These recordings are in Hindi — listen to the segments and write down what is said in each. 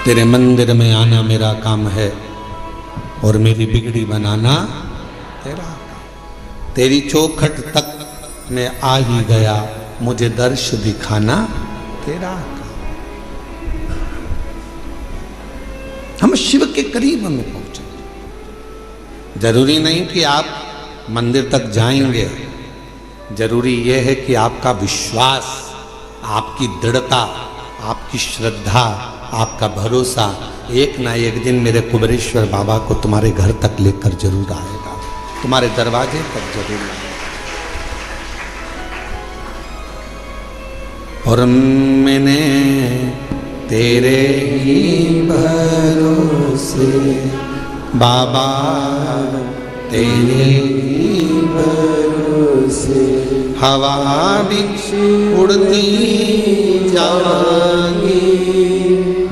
तेरे मंदिर में आना मेरा काम है और मेरी बिगड़ी बनाना तेरा। तेरी चौखट तक मैं आ ही गया, मुझे दर्श दिखाना तेरा। हम शिव के करीब में पहुंचे। जरूरी नहीं कि आप मंदिर तक जाएंगे, जरूरी यह है कि आपका विश्वास, आपकी दृढ़ता, आपकी श्रद्धा, आपका भरोसा एक ना एक दिन मेरे कुबेरेश्वर बाबा को तुम्हारे घर तक लेकर जरूर आएगा, तुम्हारे दरवाजे तक जरूर आएगा। और मैंने तेरे ही भरोसे बाबा, तेरे ही भरोसे हवा भी उड़ती जाएंगी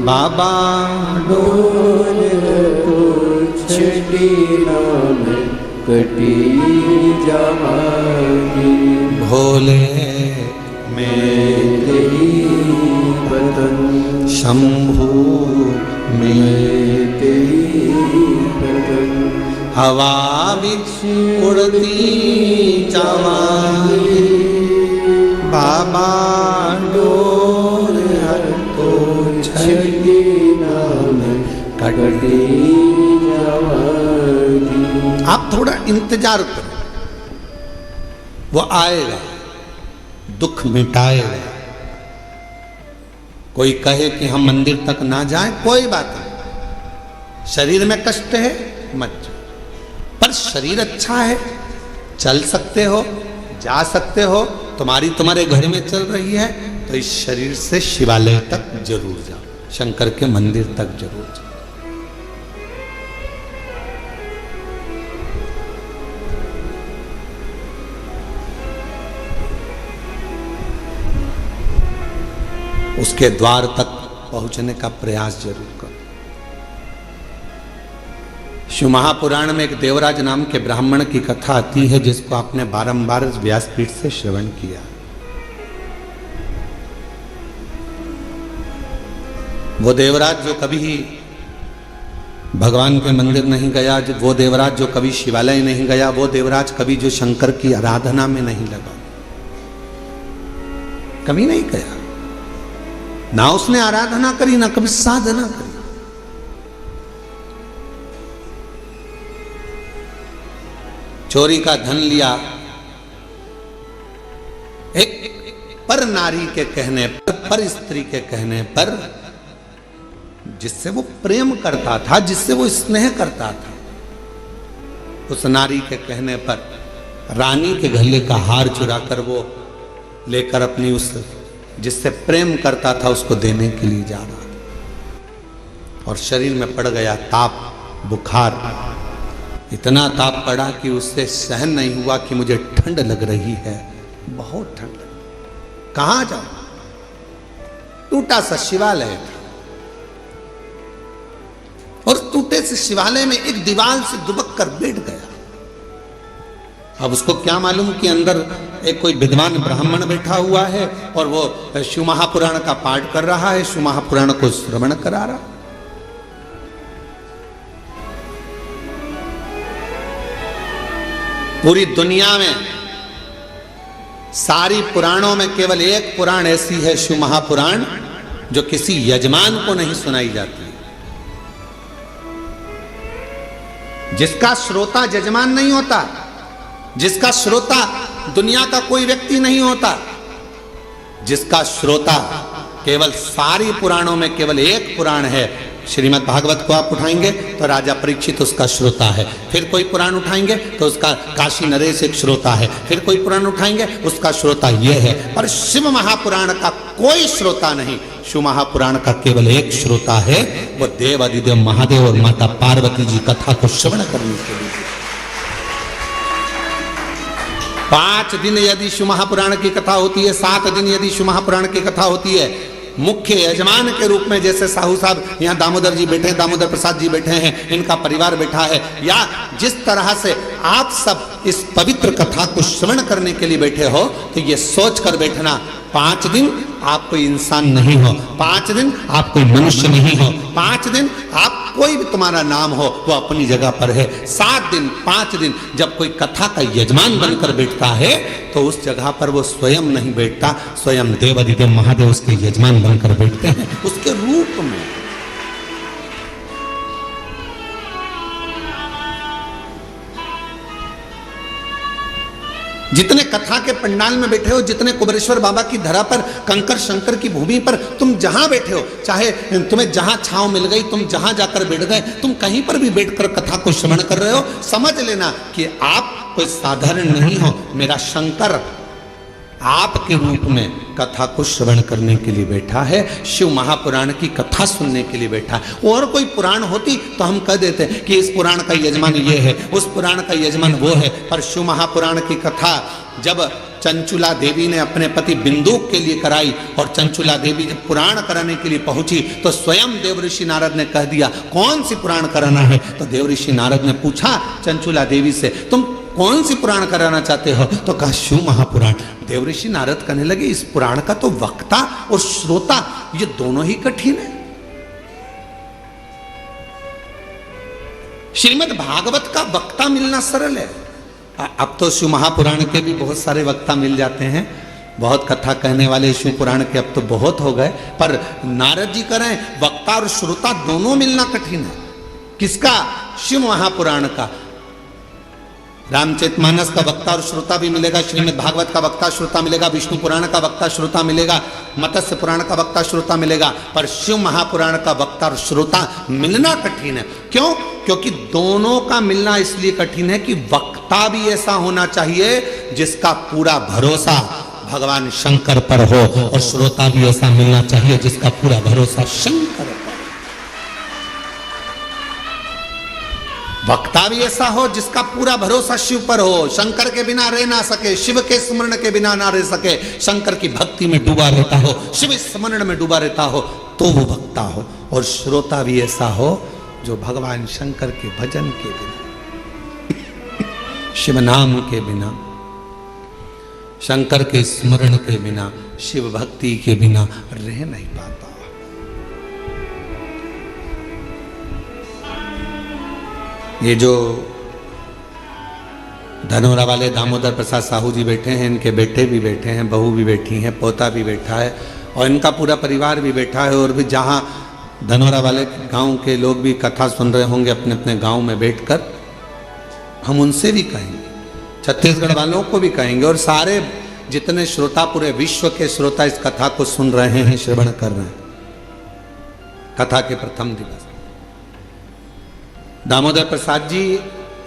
बाबा, डोल तो छठी नाम कटी जाएगी। भोले मैं तेरी बदन, शंभू मैं तेरी बदन, हवा भी उड़ती जाएंगी बाबा, डोल तो छठी नाम कटी जाएगी। आप थोड़ा इंतजार करो, वो आएगा, दुख मिटाएगा। कोई कहे कि हम मंदिर तक ना जाएं, कोई बात नहीं, शरीर में कष्ट है मत जाओ, पर शरीर अच्छा है, चल सकते हो, जा सकते हो, तुम्हारे घर में चल रही है, तो इस शरीर से शिवालय तक जरूर जाओ, शंकर के मंदिर तक जरूर जाओ। उसके द्वार तक पहुंचने का प्रयास जरूर करो। शिव महापुराण में एक देवराज नाम के ब्राह्मण की कथा आती है, जिसको आपने बारंबार व्यासपीठ से श्रवण किया। वो देवराज जो कभी भगवान के मंदिर नहीं गया, वो देवराज जो कभी शिवालय नहीं गया, वो देवराज कभी जो शंकर की आराधना में नहीं लगा, कभी नहीं गया, ना उसने आराधना करी, ना कभी साधना करी। चोरी का धन लिया, एक पर नारी के कहने पर स्त्री के कहने पर, जिससे वो प्रेम करता था, जिससे वो स्नेह करता था, उस नारी के कहने पर रानी के गले का हार चुराकर वो लेकर अपनी उस जिससे प्रेम करता था उसको देने के लिए जा रहा था, और शरीर में पड़ गया ताप, बुखार, इतना ताप पड़ा कि उससे सहन नहीं हुआ कि मुझे ठंड लग रही है, बहुत ठंड लग। कहां जाऊं? टूटा सा शिवालय था, और टूटे से शिवालय में एक दीवार से दुबक कर बैठ गया। अब उसको क्या मालूम कि अंदर एक कोई विद्वान ब्राह्मण बैठा हुआ है और वो शिव महापुराण का पाठ कर रहा है, शिव महापुराण को श्रवण करा रहा। पूरी दुनिया में सारी पुराणों में केवल एक पुराण ऐसी है, शिव महापुराण, जो किसी यजमान को नहीं सुनाई जाती, जिसका श्रोता यजमान नहीं होता, जिसका श्रोता दुनिया का कोई व्यक्ति नहीं होता, जिसका श्रोता केवल सारी पुराणों में केवल एक पुराण है। श्रीमद् भागवत को आप उठाएंगे तो राजा परीक्षित उसका श्रोता है, फिर कोई पुराण उठाएंगे तो उसका काशी नरेश एक श्रोता है, फिर कोई पुराण उठाएंगे उसका श्रोता यह है, पर शिव महापुराण का कोई श्रोता नहीं। शिव महापुराण का केवल एक श्रोता है, वो देव अधिदेव महादेव और माता पार्वती जी कथा को श्रवण करने के लिए। 5 दिन यदि शिव महापुराण की कथा होती है, 7 दिन यदि शिव महापुराण की कथा होती है, मुख्य यजमान के रूप में जैसे साहू साहब यहाँ दामोदर जी बैठे हैं, दामोदर प्रसाद जी बैठे हैं, इनका परिवार बैठा है, या जिस तरह से आप सब इस पवित्र कथा को श्रवण करने के लिए बैठे हो, तो ये सोच कर बैठना 5 दिन आप कोई इंसान नहीं हो, 5 दिन आप कोई मनुष्य नहीं हो, 5 दिन आप कोई भी तुम्हारा नाम हो वो अपनी जगह पर है। 7 दिन 5 दिन जब कोई कथा का यजमान बनकर बैठता है तो उस जगह पर वो स्वयं नहीं बैठता, स्वयं देवाधिदेव महादेव उसके यजमान बनकर बैठते हैं उसके रूप में। जितने कथा के पंडाल में बैठे हो, जितने कुबेरेश्वर बाबा की धरा पर, कंकर शंकर की भूमि पर तुम जहां बैठे हो, चाहे तुम्हें जहां छांव मिल गई, तुम जहां जाकर बैठ गए, तुम कहीं पर भी बैठकर कथा को श्रवण कर रहे हो, समझ लेना कि आप कोई साधारण नहीं हो। मेरा शंकर आपके रूप में कथा को श्रवण करने के लिए बैठा है, शिव महापुराण की कथा सुनने के लिए बैठा है। और कोई पुराण होती तो हम कह देते कि इस पुराण का यजमान ये है, उस पुराण का यजमान वो है, पर शिव महापुराण की कथा जब चंचुला देवी ने अपने पति बिंदुक के लिए कराई और चंचुला देवी जब पुराण कराने के लिए पहुंची तो स्वयं देवऋषि नारद ने कह दिया कौन सी पुराण कराना है। तो देवऋषि नारद ने पूछा चंचुला देवी से तुम कौन सी पुराण कराना चाहते हो, तो कहा शिव महापुराण। देवऋषि नारद कहने लगे इस पुराण का तो वक्ता और श्रोता ये दोनों ही कठिन है। श्रीमद् भागवत का वक्ता मिलना सरल है। अब तो शिव महापुराण के भी बहुत सारे वक्ता मिल जाते हैं, बहुत कथा कहने वाले शिव पुराण के अब तो बहुत हो गए, पर नारद जी कह रहे हैं वक्ता और श्रोता दोनों मिलना कठिन है। किसका? शिव महापुराण का। रामचरितमानस का वक्ता और श्रोता भी मिलेगा, श्रीमद् भागवत का वक्ता श्रोता मिलेगा, विष्णु पुराण का वक्ता श्रोता मिलेगा, मत्स्य पुराण का वक्ता श्रोता मिलेगा, पर शिव महापुराण का वक्ता और श्रोता मिलना कठिन है। क्यों? क्योंकि दोनों का मिलना इसलिए कठिन है कि वक्ता भी ऐसा होना चाहिए जिसका पूरा भरोसा भगवान शंकर पर हो और श्रोता भी ऐसा मिलना चाहिए जिसका पूरा भरोसा शंकर पर। वक्ता भी ऐसा हो जिसका पूरा भरोसा शिव पर हो, शंकर के बिना रह ना सके, शिव के स्मरण के बिना ना रह सके, शंकर की भक्ति में डूबा रहता हो, शिव स्मरण में डूबा रहता हो, तो वो वक्ता हो। और श्रोता भी ऐसा हो जो भगवान शंकर के भजन के बिना, शिव नाम के बिना, शंकर के स्मरण के बिना, शिव भक्ति के बिना रह नहीं पाता। ये जो धनोरा वाले दामोदर प्रसाद साहू जी बैठे हैं, इनके बेटे भी बैठे हैं, बहू भी बैठी हैं, पोता भी बैठा है और इनका पूरा परिवार भी बैठा है। और भी जहाँ धनोरा वाले गांव के लोग भी कथा सुन रहे होंगे अपने अपने गांव में बैठकर, हम उनसे भी कहेंगे, छत्तीसगढ़ वालों को भी कहेंगे और सारे जितने श्रोता, पूरे विश्व के श्रोता इस कथा को सुन रहे हैं, श्रवण कर रहे हैं। कथा के प्रथम दिवस दामोदर प्रसाद जी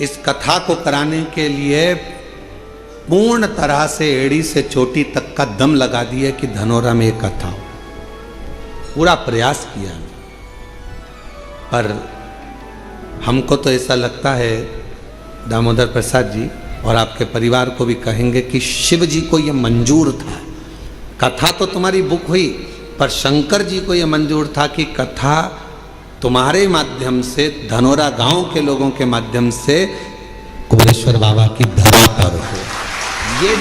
इस कथा को कराने के लिए पूर्ण तरह से एड़ी से चोटी तक का दम लगा दिए कि धनोरा में एक कथा हो। पूरा प्रयास किया, पर हमको तो ऐसा लगता है दामोदर प्रसाद जी और आपके परिवार को भी कहेंगे कि शिव जी को यह मंजूर था। कथा तो तुम्हारी बुक हुई, पर शंकर जी को यह मंजूर था कि कथा तुम्हारे माध्यम से, धनोरा गांव के लोगों के माध्यम से कुबेरेश्वर बाबा की धरा पर हो। ये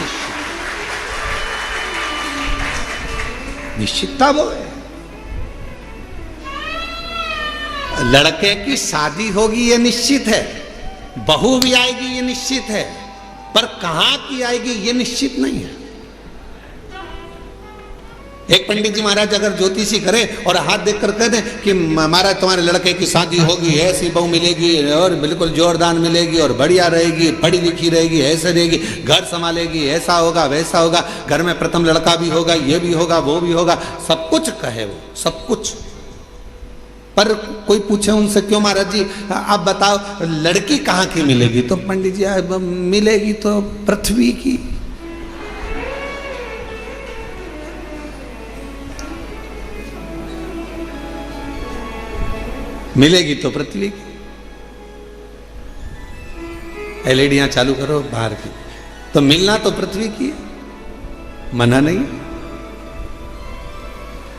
निश्चितता वो है। लड़के की शादी होगी ये निश्चित है, बहू भी आएगी ये निश्चित है, पर कहां की आएगी ये निश्चित नहीं है। एक पंडित जी महाराज अगर ज्योतिषी करे और हाथ देखकर कह दें कि महाराज तुम्हारे लड़के की शादी होगी, ऐसी बहू मिलेगी और बिल्कुल जोरदार मिलेगी और बढ़िया रहेगी, पढ़ी लिखी रहेगी, ऐसे रहेगी, घर संभालेगी, ऐसा होगा वैसा होगा, घर में प्रथम लड़का भी होगा, ये भी होगा वो भी होगा, सब कुछ कहे वो, सब कुछ। पर कोई पूछे उनसे क्यों महाराज जी आप बताओ लड़की कहाँ की मिलेगी, तो पंडित जी मिलेगी तो पृथ्वी की। मिलेगी तो पृथ्वी की। एलईडियां चालू करो बाहर की, तो मिलना तो पृथ्वी की, मना नहीं।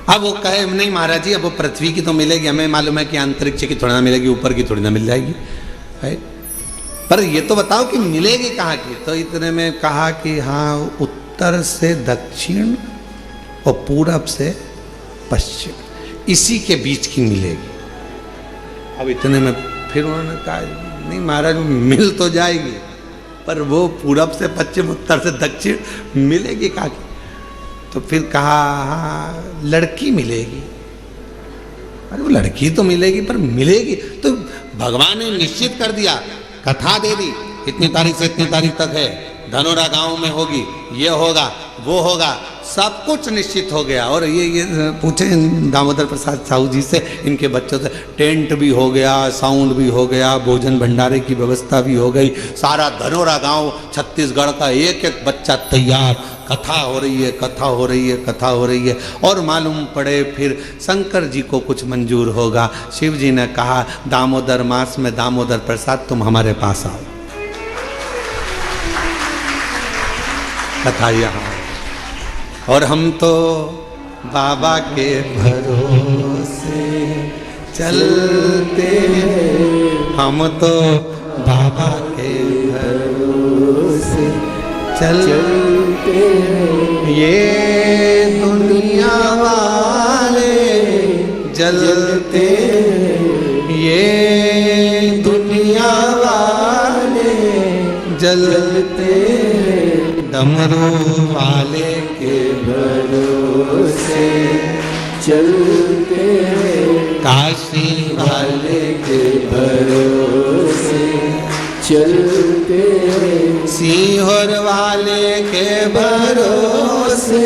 अब वो कहे नहीं महाराज जी अब वो पृथ्वी की तो मिलेगी, हमें मालूम है कि अंतरिक्ष की थोड़ी ना मिलेगी, ऊपर की थोड़ी ना मिल जाएगी, है? पर ये तो बताओ कि मिलेगी कहाँ की। तो इतने में कहा कि हाँ उत्तर से दक्षिण और पूरब से पश्चिम, इसी के बीच की मिलेगी। अब इतने में फिर उन्होंने कहा नहीं महाराज मिल तो जाएगी, पर वो पूरब से पश्चिम उत्तर से दक्षिण मिलेगी कहाँ की? तो फिर कहा हाँ लड़की मिलेगी। अरे वो लड़की तो मिलेगी पर मिलेगी तो भगवान ने निश्चित कर दिया, कथा दे दी, इतनी तारीख से इतनी तारीख तक है, धनोरा गांव में होगी, ये होगा वो होगा, सब कुछ निश्चित हो गया। और ये पूछे दामोदर प्रसाद साहू जी से, इनके बच्चों से, टेंट भी हो गया, साउंड भी हो गया, भोजन भंडारे की व्यवस्था भी हो गई, सारा धनोरा गांव छत्तीसगढ़ का एक एक बच्चा तैयार, कथा हो रही है, कथा हो रही है, कथा हो रही है। और मालूम पड़े फिर शंकर जी को कुछ मंजूर होगा। शिव जी ने कहा दामोदर मास में दामोदर प्रसाद तुम हमारे पास आओ, कथा यहाँ। और हम तो बाबा के भरोसे चलते हैं, हम तो बाबा के भरोसे चलते हैं, ये दुनिया वाले जलते हैं, ये दुनिया वाले जलते हैं, डमरू वाले के भरोसे चलते हैं, काशी वाले के भरोसे चलते हैं, सीहोर वाले के भरोसे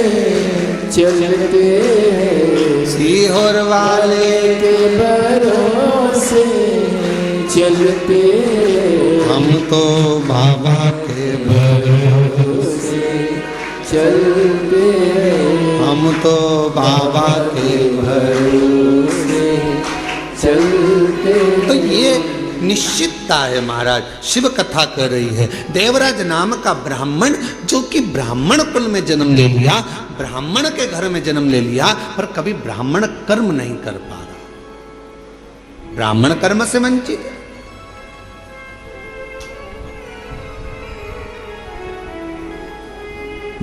चलते हैं, सीहोर वाले के भरोसे चलते हैं, हम तो बाबा के भरोसे चलते हैं, हम तो बाबा के भरोसे चलते। तो ये निश्चितता है महाराज, शिव कथा कर रही है। देवराज नाम का ब्राह्मण जो कि ब्राह्मण कुल में जन्म ले लिया, ब्राह्मण के घर में जन्म ले लिया, पर कभी ब्राह्मण कर्म नहीं कर पा रहा, ब्राह्मण कर्म से वंचित है।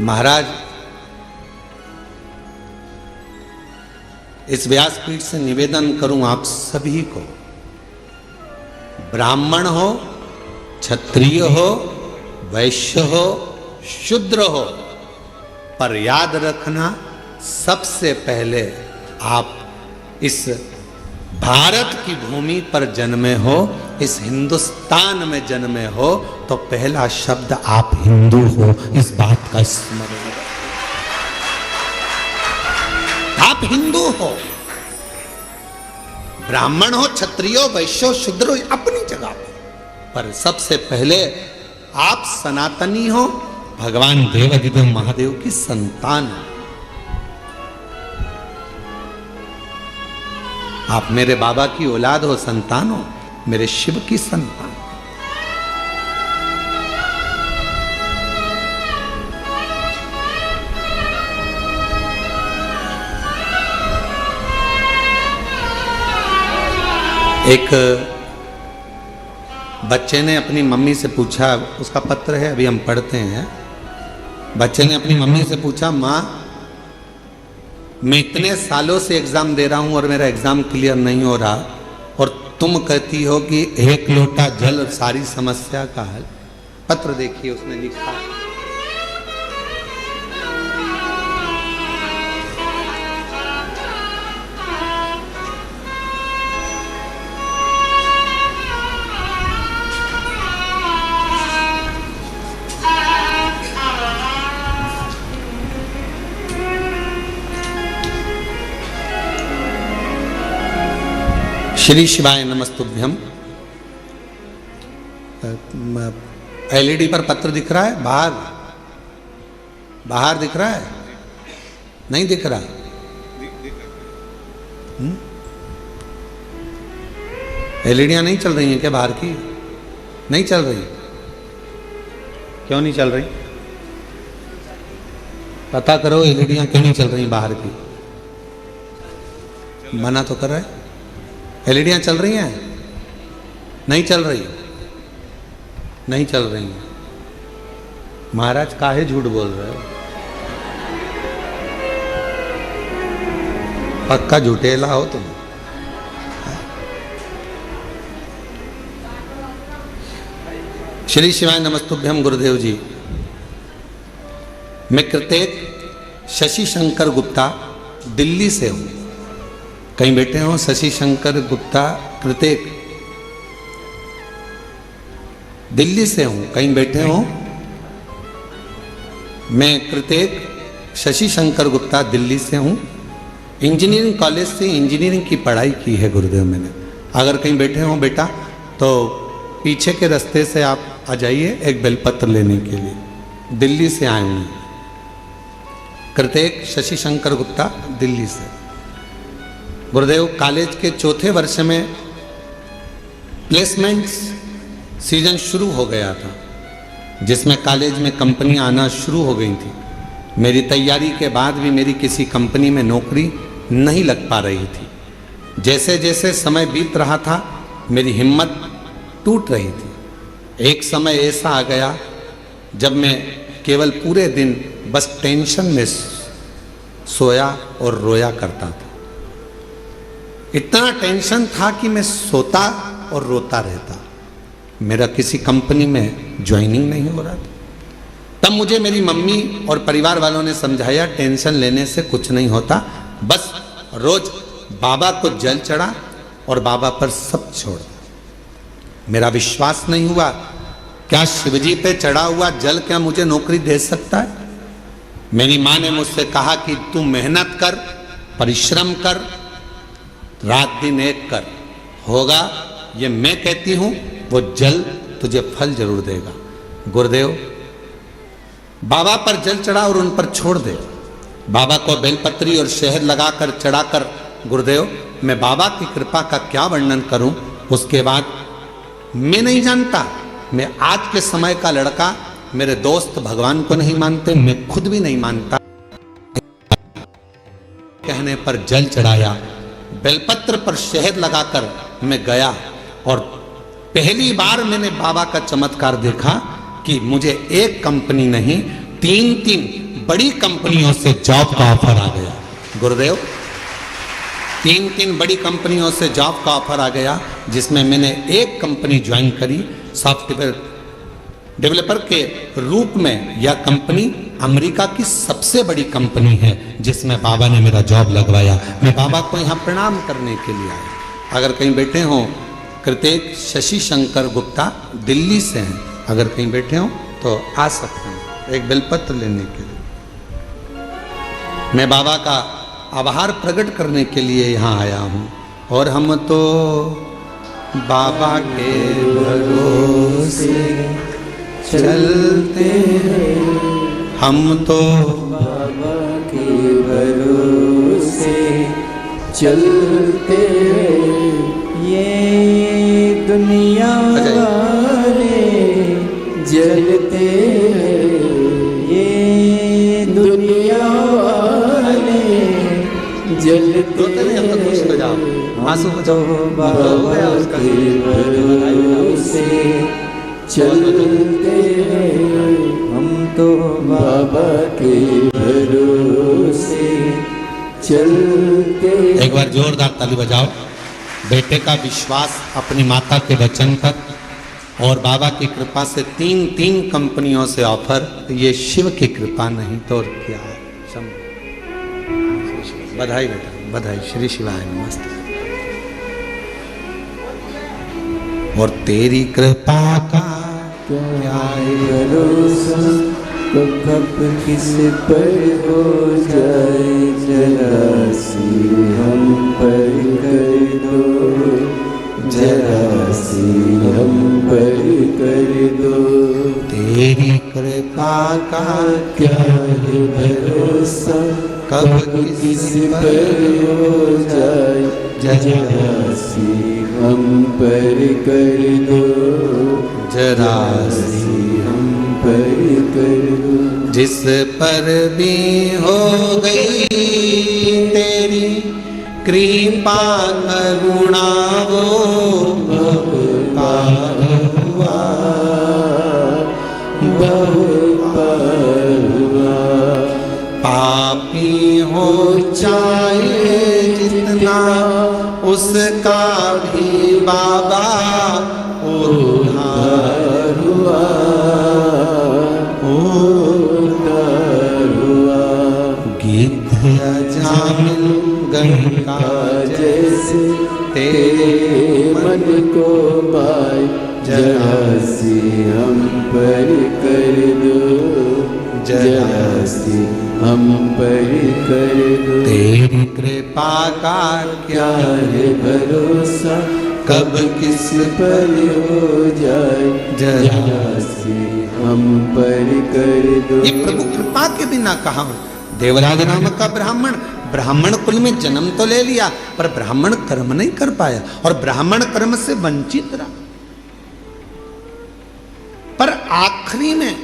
महाराज इस व्यासपीठ से निवेदन करूं आप सभी को, ब्राह्मण हो, क्षत्रिय हो, वैश्य हो, शूद्र हो, पर याद रखना सबसे पहले आप इस भारत की भूमि पर जन्मे हो, इस हिंदुस्तान में जन्मे हो, तो पहला शब्द आप हिंदू हो, इस बात का स्मरण रखें। आप हिंदू हो, ब्राह्मण हो, क्षत्रिय हो, वैश्य हो, शूद्र हो, अपनी जगह पर सबसे पहले आप सनातनी हो, भगवान देवाधिदेव महादेव की संतान हो। आप मेरे बाबा की औलाद हो, संतान हो, मेरे शिव की संतान। एक बच्चे ने अपनी मम्मी से पूछा, उसका पत्र है अभी हम पढ़ते हैं। बच्चे ने अपनी मम्मी से पूछा, माँ मैं इतने सालों से एग्जाम दे रहा हूं और मेरा एग्जाम क्लियर नहीं हो रहा, और तुम कहती हो कि एक लोटा जल सारी समस्या का हल। पत्र देखिए उसने लिखा, श्री शिवाय नमस्तुभ्यम। एलईडी पर पत्र दिख रहा है, बाहर बाहर दिख रहा है, नहीं दिख रहा? एलईडियां नहीं चल रही हैं क्या बाहर की? नहीं चल रही? क्यों नहीं चल रही? पता करो एलईडियां क्यों नहीं चल रही बाहर की। मना तो कर रहा है। एलईडियां चल रही हैं? नहीं चल रही? नहीं चल रही हैं। महाराज काहे झूठ बोल रहे हो? पक्का झूठेला हो तुम। श्री शिवाय नमस्तुभ्यम गुरुदेव जी। मैं कृतेक शशि शंकर गुप्ता दिल्ली से हूँ। कहीं बैठे हो शशि शंकर गुप्ता कृतेक, दिल्ली से हूँ। कहीं बैठे हो? मैं कृतेक शशि शंकर गुप्ता दिल्ली से हूँ। इंजीनियरिंग कॉलेज से इंजीनियरिंग की पढ़ाई की है गुरुदेव मैंने। अगर कहीं बैठे हो बेटा तो पीछे के रास्ते से आप आ जाइए एक बेलपत्र लेने के लिए। दिल्ली से आए हुए हैं। कृतेक शशि शंकर गुप्ता दिल्ली से। गुरुदेव कॉलेज के चौथे वर्ष में प्लेसमेंट्स सीजन शुरू हो गया था, जिसमें कॉलेज में कंपनी आना शुरू हो गई थी। मेरी तैयारी के बाद भी मेरी किसी कंपनी में नौकरी नहीं लग पा रही थी। जैसे जैसे समय बीत रहा था मेरी हिम्मत टूट रही थी। एक समय ऐसा आ गया जब मैं केवल पूरे दिन बस टेंशन में सोया और रोया करता था। इतना टेंशन था कि मैं सोता और रोता रहता। मेरा किसी कंपनी में ज्वाइनिंग नहीं हो रहा था। तब मुझे मेरी मम्मी और परिवार वालों ने समझाया टेंशन लेने से कुछ नहीं होता, बस रोज बाबा को जल चढ़ा और बाबा पर सब छोड़। मेरा विश्वास नहीं हुआ, क्या शिवजी पे चढ़ा हुआ जल क्या मुझे नौकरी दे सकता है? मेरी माँ ने मुझसे कहा कि तू मेहनत कर, परिश्रम कर, रात दिन एक कर, होगा। ये मैं कहती हूं, वो जल तुझे फल जरूर देगा। गुरुदेव बाबा पर जल चढ़ा और उन पर छोड़ दे। बाबा को बेलपत्री और शहद लगाकर चढ़ाकर, गुरुदेव मैं बाबा की कृपा का क्या वर्णन करूं। उसके बाद मैं नहीं जानता, मैं आज के समय का लड़का, मेरे दोस्त भगवान को नहीं मानते, मैं खुद भी नहीं मानता। कहने पर जल चढ़ाया, बेलपत्र पर शहद लगाकर मैं गया और पहली बार मैंने बाबा का चमत्कार देखा कि मुझे एक कंपनी नहीं, तीन बड़ी कंपनियों से जॉब का ऑफर आ गया। गुरुदेव तीन बड़ी कंपनियों से जॉब का ऑफर आ गया, जिसमें मैंने एक कंपनी ज्वाइन करी सॉफ्टवेयर डेवलपर के रूप में। यह कंपनी अमेरिका की सबसे बड़ी कंपनी है, जिसमें बाबा ने मेरा जॉब लगवाया। मैं बाबा को यहाँ प्रणाम करने के लिए आया। अगर कहीं बैठे हों, कृतेक शशि शंकर गुप्ता दिल्ली से हैं, अगर कहीं बैठे हों तो आ सकते हैं एक बेलपत्र लेने के लिए। मैं बाबा का आभार प्रकट करने के लिए यहाँ आया हूँ। और हम तो बाबा के भरोसे चलते हैं, हम तो बाबा के भरोसे चलते हैं। ये दुनिया वाले जलते हैं, ये दुनिया वाले जलते हैं। आंसू तो बाबा के भरोसे चलते हैं, हम तो बाबा के भरोसे चलते। एक बार जोरदार ताली बजाओ। बेटे का विश्वास अपनी माता के वचन पर और बाबा की कृपा से तीन कंपनियों से ऑफर। ये शिव की कृपा नहीं तो और क्या है। बधाई बेटा, बधाई। श्री शिवाय नमस्ते। और तेरी कृपा का क्या भरोसा, तो कब किस पर हो जाए, जरा सी हम पर कर दो, जरा सी हम पर कर दो। तेरी कृपा का क्या है भरोसा, कब किस पर हो जाए, जरा सी हम पर कर दो, जरा सी हम पर कर दो। जिस पर भी हो गई तेरी कृपा करुणा, वो बहुत पार हुआ, बहुत पार हुआ। पापी हो चाहे उसका भी बाबा उद्धार हुआ, उद्धार हुआ। गिद्ध अजामिल गंगा जैसे तेरे मन को पाए, जरा सी हम पर कर दो, जरा सी हम पर कर दो। तेरी कृपा का क्या है भरोसा, कब किस पर हो जाए, जरा सी हम पर कर दो। ये प्रभु कृपा के बिना कहा। देवराज नाम का ब्राह्मण, ब्राह्मण कुल में जन्म तो ले लिया पर ब्राह्मण कर्म नहीं कर पाया और ब्राह्मण कर्म से वंचित रहा। पर आखिरी में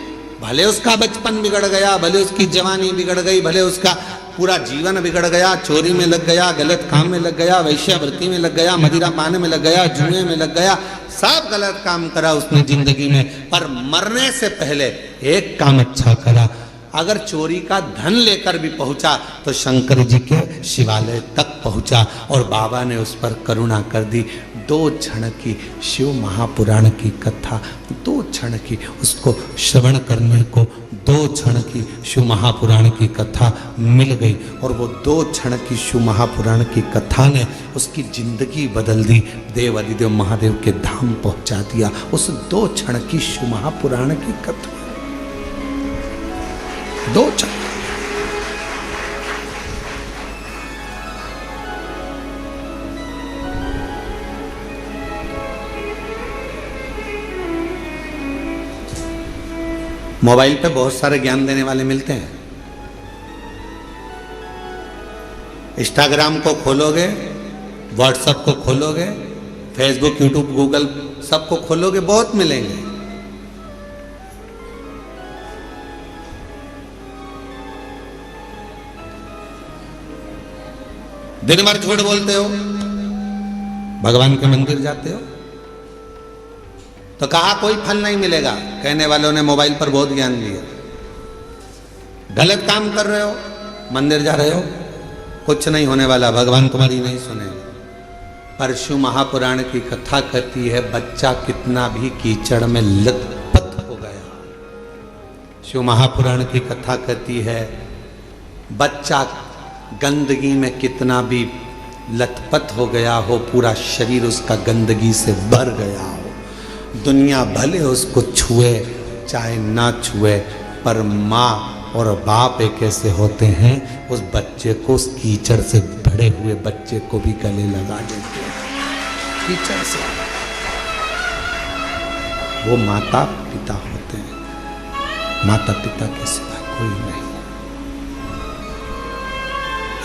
भले उसका बचपन बिगड़ गया, भले उसकी जवानी बिगड़ गई, भले उसका पूरा जीवन बिगड़ गया, चोरी में लग गया, गलत काम में लग गया, वैश्यावृत्ति में लग गया, मदिरा पाने में लग गया, जुए में लग गया, सब गलत काम करा उसने जिंदगी में, पर मरने से पहले एक काम अच्छा करा। अगर चोरी का धन लेकर भी पहुंचा तो शंकर जी के शिवालय तक पहुंचा और बाबा ने उस पर करुणा कर दी। 2 क्षण की शिव महापुराण की कथा, 2 क्षण की उसको श्रवण करने को 2 क्षण की शिव महापुराण की कथा मिल गई और वो 2 क्षण की शिव महापुराण की कथा ने उसकी जिंदगी बदल दी, देव अधिदेव महादेव के धाम पहुंचा दिया। उस 2 क्षण की शिव महापुराण की कथा, 2 क्षण। मोबाइल पे बहुत सारे ज्ञान देने वाले मिलते हैं। इंस्टाग्राम को खोलोगे, व्हाट्सएप को खोलोगे, फेसबुक, यूट्यूब, गूगल सबको खोलोगे, बहुत मिलेंगे। दिन भर झूठ बोलते हो, भगवान के मंदिर जाते हो तो कहा कोई फल नहीं मिलेगा, कहने वालों ने मोबाइल पर बहुत ज्ञान लिया। गलत काम कर रहे हो, मंदिर जा रहे हो, कुछ नहीं होने वाला, भगवान तुम्हारी नहीं सुनेगा। पर शिव महापुराण की कथा कहती है बच्चा कितना भी कीचड़ में लथपथ हो गया। शिव महापुराण की कथा कहती है बच्चा गंदगी में कितना भी लथपथ हो गया हो, पूरा शरीर उसका गंदगी से भर गया हो, दुनिया भले उसको छुए चाहे ना छुए, पर माँ और बाप एक ऐसे होते हैं उस बच्चे को, उस कीचड़ से भरे हुए बच्चे को भी गले लगा देते हैं कीचड़ से। वो माता पिता होते हैं, माता पिता के सिवा कोई नहीं।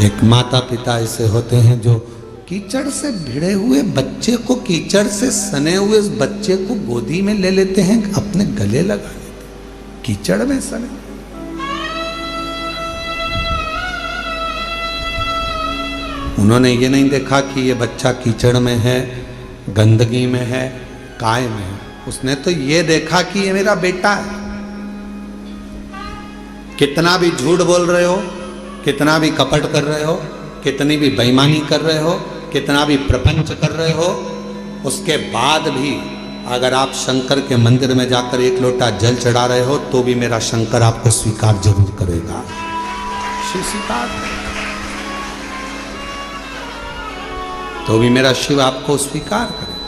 एक माता पिता ऐसे होते हैं जो कीचड़ से भिड़े हुए बच्चे को, कीचड़ से सने हुए उस बच्चे को गोदी में ले लेते हैं, अपने गले लगा लेते हैं, कीचड़ में सने। उन्होंने ये नहीं देखा कि ये बच्चा कीचड़ में है, गंदगी में है, काय में है, उसने तो ये देखा कि ये मेरा बेटा है। कितना भी झूठ बोल रहे हो, कितना भी कपट कर रहे हो, कितनी भी बेईमानी कर रहे हो, कितना भी प्रपंच कर रहे हो, उसके बाद भी अगर आप शंकर के मंदिर में जाकर 1 लोटा जल चढ़ा रहे हो तो भी मेरा शंकर आपको स्वीकार जरूर करेगा। शिव स्वीकार तो भी मेरा शिव आपको स्वीकार करेगा।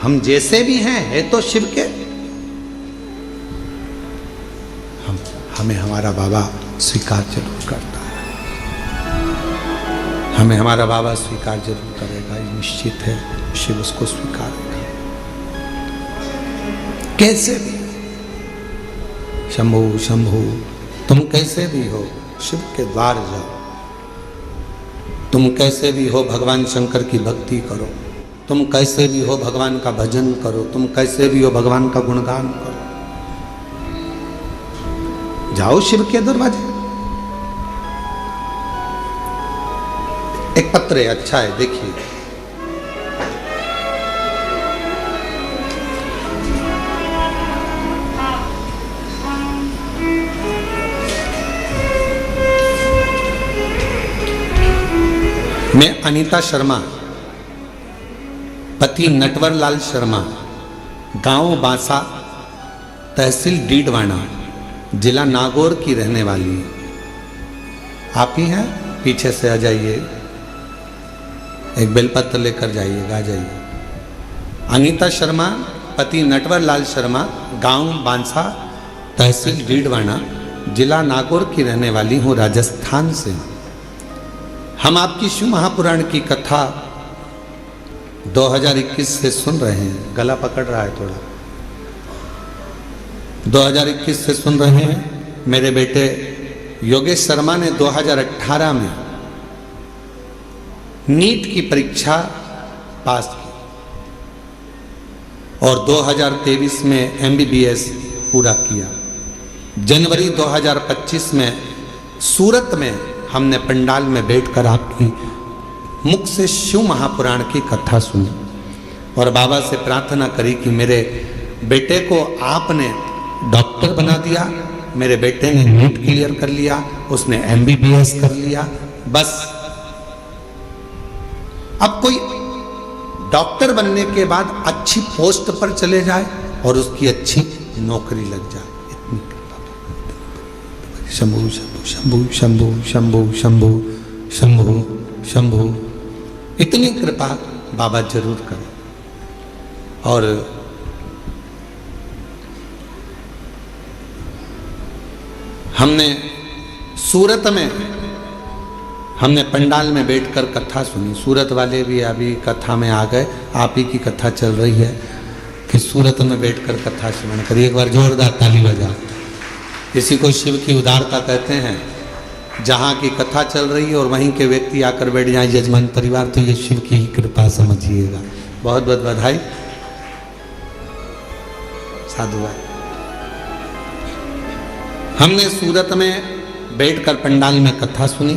हम जैसे भी हैं है तो शिव के, हमें हमारा बाबा स्वीकार जरूर करता है, हमें हमारा बाबा स्वीकार जरूर करेगा, ये निश्चित है। शिव उसको स्वीकारेगा कैसे भी। शंभु शंभु, तुम कैसे भी हो शिव के द्वार जाओ, तुम कैसे भी हो भगवान शंकर की भक्ति करो, तुम कैसे भी हो भगवान का भजन करो, तुम कैसे भी हो भगवान का गुणगान करो। जाओ शिव के दरवाजे। एक पत्र है, अच्छा है, देखिए। मैं अनीता शर्मा, पति नटवर लाल शर्मा, गांव बांसा, तहसील डीडवाना, जिला नागौर की रहने वाली। आप ही हैं? पीछे से आ जाइए, एक बेलपत्र लेकर जाइएगा, आ जाइए। अनीता शर्मा, पति नटवर लाल शर्मा, गांव बांसा, तहसील डीडवाना, जिला नागौर की रहने वाली हूँ, राजस्थान से। हम आपकी शिव महापुराण की कथा 2021 से सुन रहे हैं। गला पकड़ रहा है थोड़ा। 2021 से सुन रहे हैं। मेरे बेटे योगेश शर्मा ने 2018 में नीट की परीक्षा पास की और 2023 में MBBS पूरा किया। जनवरी 2025 में सूरत में हमने पंडाल में बैठकर आपकी मुख से शिव महापुराण की कथा सुनी और बाबा से प्रार्थना करी कि मेरे बेटे को आपने डॉक्टर बना दिया, मेरे बेटे ने नीट क्लियर कर लिया, उसने MBBS कर लिया, बस अब कोई डॉक्टर बनने के बाद अच्छी पोस्ट पर चले जाए और उसकी अच्छी नौकरी लग जाए। इतनी शंभु शंभु शंभु शंभु शंभु शंभु शंभु, इतनी कृपा बाबा जरूर करें। और हमने सूरत में हमने पंडाल में बैठकर कथा सुनी। सूरत वाले भी अभी कथा में आ गए। आप ही की कथा चल रही है कि सूरत में बैठकर कथा श्रवण करिए। एक बार जोरदार ताली बजा। इसी को शिव की उदारता कहते हैं। जहाँ की कथा चल रही है और वहीं के व्यक्ति आकर बैठ जाए यजमान परिवार, तो ये शिव की ही कृपा समझिएगा। बहुत बहुत बधाई, साधुवाद। हमने सूरत में बैठकर पंडाल में कथा सुनी,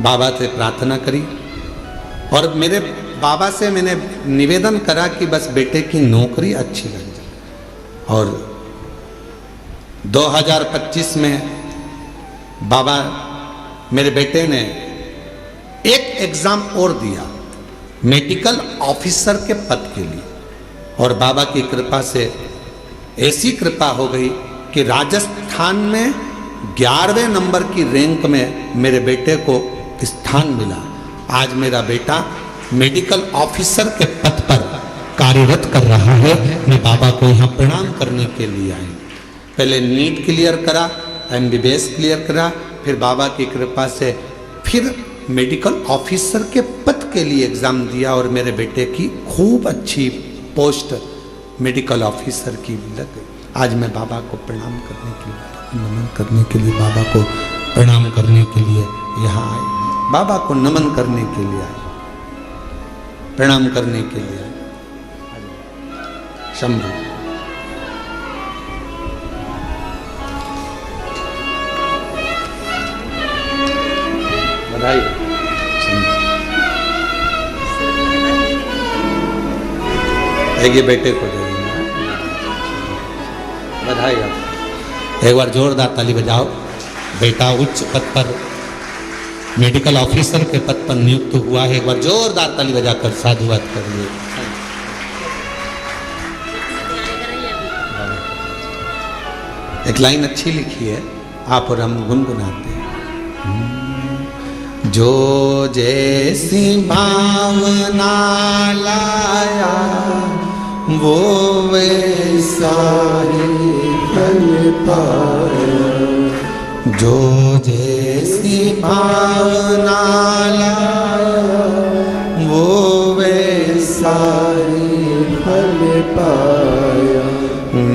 बाबा से प्रार्थना करी और मेरे बाबा से मैंने निवेदन करा कि बस बेटे की नौकरी अच्छी लग जाए। और 2025 में बाबा मेरे बेटे ने एक एग्जाम और दिया मेडिकल ऑफिसर के पद के लिए और बाबा की कृपा से ऐसी कृपा हो गई कि राजस्थान में 11वें नंबर की रैंक में मेरे बेटे को स्थान मिला। आज मेरा बेटा मेडिकल ऑफिसर के पद पर कार्यरत कर रहा है। मैं बाबा को यहाँ प्रणाम करने के लिए आई। पहले नीट क्लियर करा, MBBS क्लियर करा, फिर बाबा की कृपा से फिर मेडिकल ऑफिसर के पद के लिए एग्जाम दिया और मेरे बेटे की खूब अच्छी पोस्ट मेडिकल ऑफिसर की लग गई। आज मैं बाबा को प्रणाम करने के लिए, नमन करने के लिए, बाबा को प्रणाम करने के लिए यहाँ आए। बाबा को नमन करने के लिए आए, प्रणाम करने के लिए आए। शंभु बधाई। ये बेटे को दे देना बधाई। आप एक बार जोरदार ताली बजाओ। बेटा उच्च पद पर मेडिकल ऑफिसर के पद पर नियुक्त हुआ है। एक बार जोरदार ताली बजाकर साधुवाद करिए। एक लाइन अच्छी लिखी है, आप और हम गुनगुनाते हैं। जो जैसी भावना लाया वो वैसा ही फल पाया। जो जैसी भावना लाया वो वैसा ही फल पाया।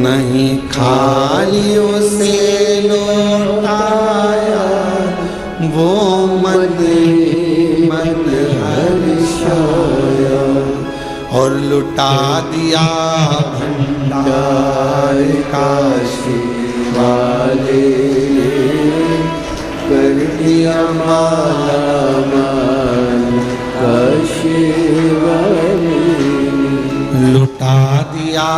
नहीं खाली उसे लौटाया वो मन हर्षाया। और लुटा दिया भंडार काशी वाले, कर दिया माला माल काशी वाले। लुटा दिया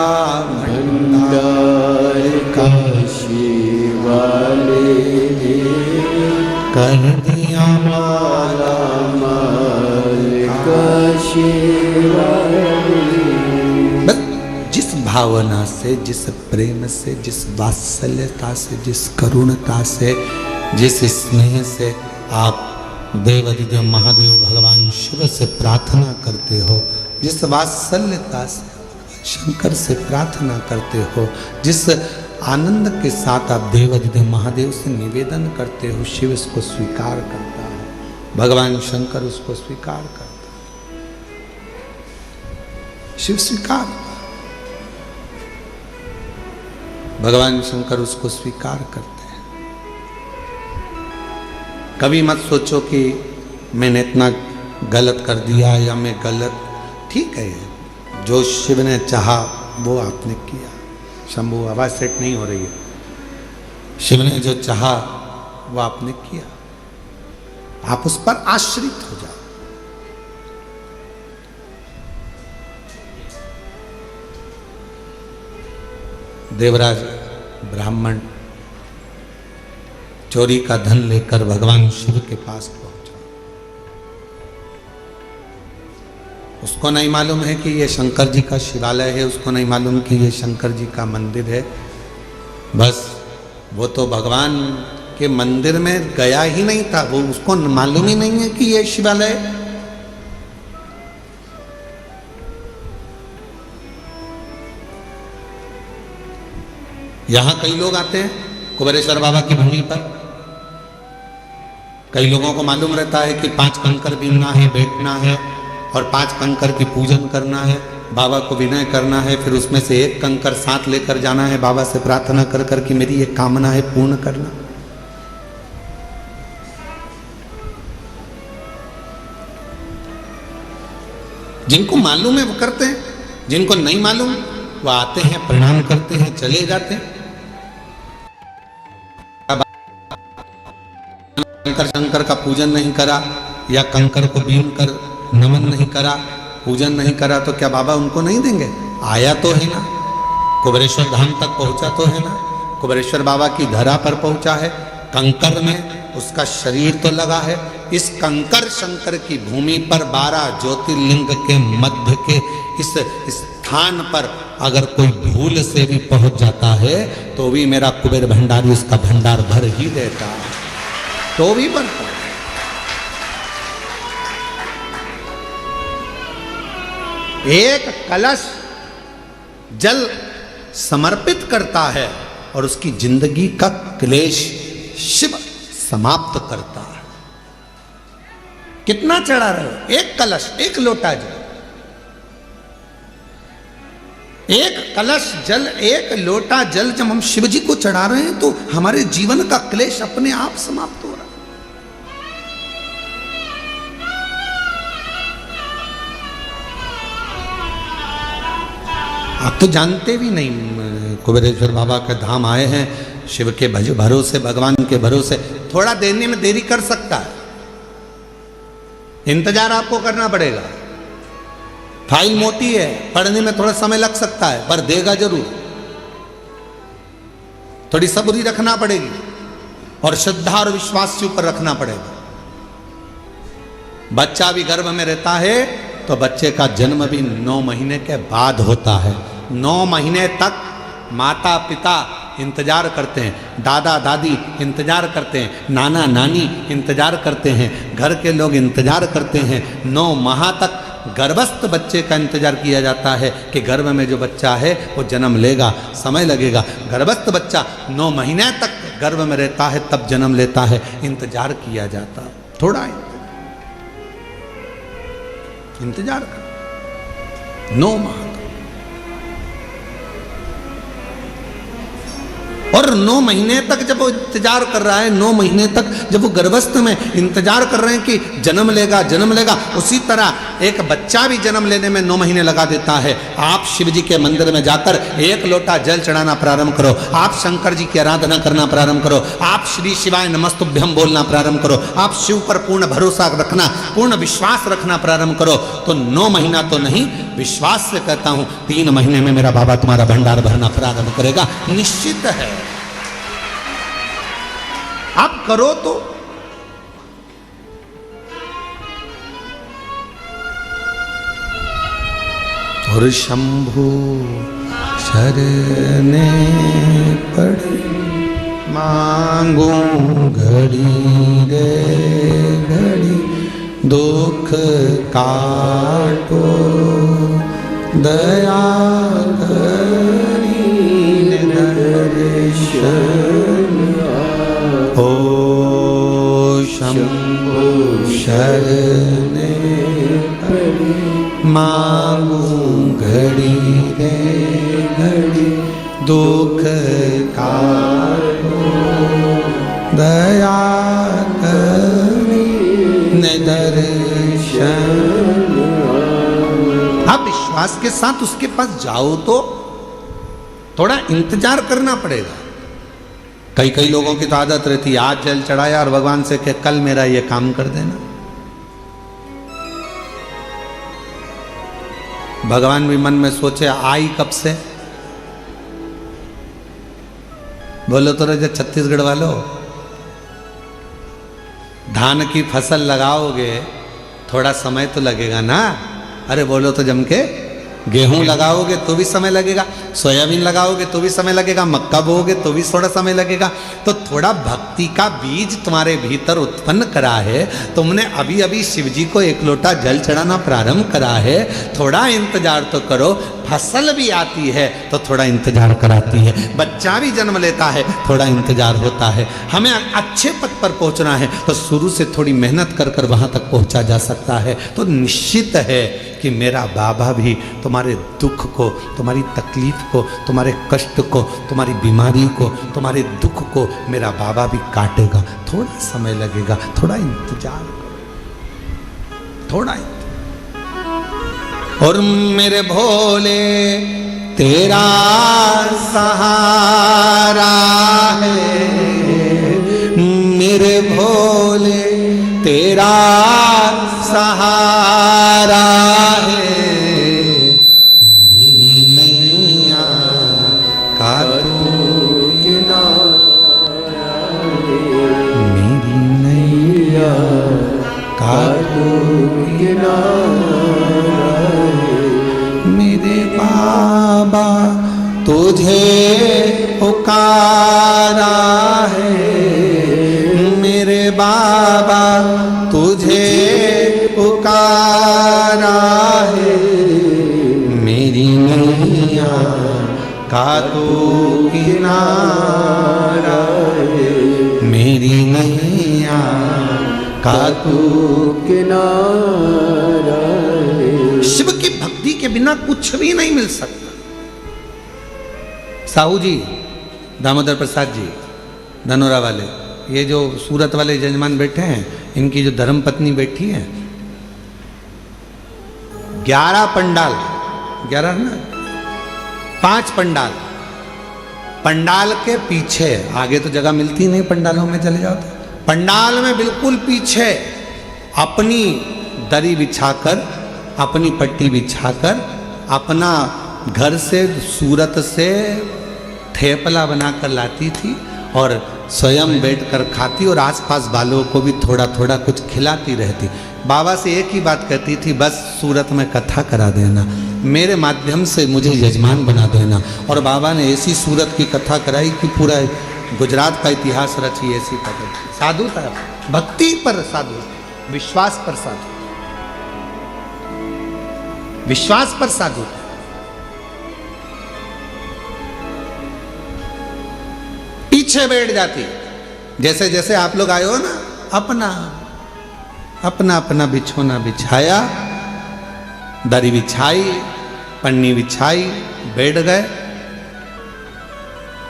भंडार काशी वाले, कर दिया माला माल शिवाय। बस जिस भावना से, जिस प्रेम से, जिस वात्सल्यता से, जिस करुणता से, जिस स्नेह से आप देवाधिदेव महादेव भगवान शिव से प्रार्थना करते हो, जिस वात्सल्यता से शंकर से प्रार्थना करते हो, जिस आनंद के साथ आप देवाधिदेव महादेव से निवेदन करते हो, शिव इसको स्वीकार करता है, भगवान शंकर उसको स्वीकार करता है, शिव स्वीकार, भगवान शंकर उसको स्वीकार करते हैं। कभी मत सोचो कि मैंने इतना गलत कर दिया या मैं गलत, ठीक है, जो शिव ने चाहा वो आपने किया। शंभू आवाज सेट नहीं हो रही है। शिव ने जो चाहा वो आपने किया, आप उस पर आश्रित हो जाओ। देवराज ब्राह्मण चोरी का धन लेकर भगवान शिव के पास पहुंचा। उसको नहीं मालूम है कि ये शंकर जी का शिवालय है, उसको नहीं मालूम कि ये शंकर जी का मंदिर है। बस वो तो भगवान के मंदिर में गया ही नहीं था, वो उसको मालूम ही नहीं है कि ये शिवालय है। यहां कई लोग आते हैं कुबेरेश्वर बाबा की भूमि पर। कई लोगों को मालूम रहता है कि 5 कंकर बीनना है, बैठना है और 5 कंकर की पूजन करना है, बाबा को विनय करना है, फिर उसमें से 1 कंकर साथ लेकर जाना है, बाबा से प्रार्थना कर कर कि मेरी ये कामना है पूर्ण करना। जिनको मालूम है वो करते हैं, जिनको नहीं मालूम वो आते हैं, प्रणाम करते हैं, चले जाते हैं। शंकर का पूजन नहीं करा या कंकर को बीन कर नमन नहीं करा, पूजन नहीं करा, तो क्या बाबा उनको नहीं देंगे? आया तो है ना, कुबेरेश्वर धाम तक पहुंचा तो है ना, कुबेरेश्वर बाबा की धरा पर पहुंचा है, कंकर में उसका शरीर तो लगा है। इस कंकर शंकर की भूमि पर 12 ज्योतिर्लिंग के मध्य के इस स्थान पर अगर कोई भूल से भी पहुंच जाता है तो भी मेरा कुबेर भंडारी उसका भंडार भर ही देता है, तो भी भरता। एक कलश जल समर्पित करता है और उसकी जिंदगी का क्लेश शिव समाप्त करता है। कितना चढ़ा रहे हो? एक कलश, एक लोटा जल, एक कलश जल, एक लोटा जल जब हम शिव जी को चढ़ा रहे हैं तो हमारे जीवन का क्लेश अपने आप समाप्त हो रहा है। आप तो जानते भी नहीं, कुबेरेश्वर बाबा के धाम आए हैं, शिव के भरोसे, भगवान के भरोसे। थोड़ा देने में देरी कर सकता है, इंतजार आपको करना पड़ेगा। फाइल मोटी है, पढ़ने में थोड़ा समय लग सकता है, पर देगा जरूर। थोड़ी सब्री रखना पड़ेगी और श्रद्धा और विश्वास के ऊपर रखना पड़ेगा। बच्चा भी गर्भ में रहता है तो बच्चे का जन्म भी 9 महीने के बाद होता है। 9 महीने तक माता पिता इंतजार करते हैं, दादा दादी इंतजार करते हैं, नाना नानी इंतजार करते हैं, घर के लोग इंतजार करते हैं। 9 माह तक गर्भस्थ बच्चे का इंतजार किया जाता है कि गर्भ में जो बच्चा है वो जन्म लेगा, समय लगेगा। गर्भस्थ बच्चा 9 महीने तक गर्भ में रहता है, तब जन्म लेता है, इंतजार किया जाता है। थोड़ा इंतजार कर, 9 माह और 9 महीने तक जब वो इंतजार कर रहा है, 9 महीने तक जब वो गर्भस्थ में इंतजार कर रहे हैं कि जन्म लेगा जन्म लेगा, उसी तरह एक बच्चा भी जन्म लेने में 9 महीने लगा देता है। आप शिव जी के मंदिर में जाकर 1 लोटा जल चढ़ाना प्रारंभ करो, आप शंकर जी की आराधना करना प्रारंभ करो, आप श्री शिवाय नमस्तुभ्यम बोलना प्रारंभ करो, आप शिव पर पूर्ण भरोसा रखना, पूर्ण विश्वास रखना प्रारंभ करो, तो 9 महीना तो नहीं, विश्वास से कहता हूं 3 महीने में मेरा बाबा तुम्हारा भंडार भरना प्रारंभ करेगा, निश्चित है। आप करो तो और शंभु शरणे पड़े मांगू घड़ी रे घड़ी दुख काटो दया करी दर्शन ओ शंभु शरणे मांगू घड़ी रे घड़ी दुख काटो दया करी दर्शन। आप विश्वास के साथ उसके पास जाओ तो थोड़ा इंतजार करना पड़ेगा। कई लोगों की तो आदत रहती है आज जल चढ़ाया और भगवान से कहे कल मेरा ये काम कर देना। भगवान भी मन में सोचे आई कब से। बोलो तो रहे छत्तीसगढ़ वालों, धान की फसल लगाओगे थोड़ा समय तो लगेगा ना। अरे बोलो तो जम के गेहूं लगाओगे तो भी समय लगेगा, सोयाबीन लगाओगे तो भी समय लगेगा, मक्का बोओगे तो भी थोड़ा समय लगेगा। तो थोड़ा भक्ति का बीज तुम्हारे भीतर उत्पन्न करा है, तुमने अभी अभी शिव जी को एक लोटा जल चढ़ाना प्रारंभ करा है, थोड़ा इंतजार तो करो। फसल भी आती है तो थोड़ा इंतजार कराती है, बच्चा भी जन्म लेता है थोड़ा इंतजार होता है। हमें अच्छे पद पर पहुंचना है तो शुरू से थोड़ी मेहनत कर कर वहां तक पहुंचा जा सकता है। तो निश्चित है कि मेरा बाबा भी तुम्हारे दुख को, तुम्हारी तकलीफ को, तुम्हारे कष्ट को, तुम्हारी बीमारी को, तुम्हारे दुख को मेरा बाबा भी काटेगा। थोड़ा समय लगेगा, थोड़ा इंतजार करो, थोड़ा इंतजार। और मेरे भोले तेरा सहारा है, मेरे भोले तेरा सहारा है, मेरी नैया का तू किनारा है, मेरी नैया का तू किनारा है, मेरे बाबा तुझे पुकारा है, मेरे बाबा तुझे पुकारा है, मेरी नैया का तू किनारा है, मेरी नैया का तू किनारा है। शिव की भक्ति के बिना कुछ भी नहीं मिल सकता। साहू जी, दामोदर प्रसाद जी, धनोरा वाले, ये जो सूरत वाले जजमान बैठे हैं, इनकी जो धर्म पत्नी बैठी है, 11 पंडाल, 11 ना 5 पंडाल, पंडाल के पीछे, आगे तो जगह मिलती नहीं पंडालों में चले जाओ तो, पंडाल में बिल्कुल पीछे अपनी दरी बिछाकर, अपनी पट्टी बिछाकर, अपना घर से सूरत से थेपला बनाकर लाती थी और स्वयं बैठकर खाती और आसपास वालों को भी थोड़ा थोड़ा कुछ खिलाती रहती। बाबा से एक ही बात कहती थी, बस सूरत में कथा करा देना, मेरे माध्यम से मुझे यजमान बना देना। और बाबा ने ऐसी सूरत की कथा कराई कि पूरा गुजरात का इतिहास रची। ऐसी कथा, साधु था, भक्ति पर साधु, विश्वास पर साधु, विश्वास पर साधु। पीछे बैठ जाती, जैसे जैसे आप लोग आए हो ना, अपना अपना अपना बिछोना बिछाया, दरी बिछाई, पन्नी बिछाई, बैठ गए।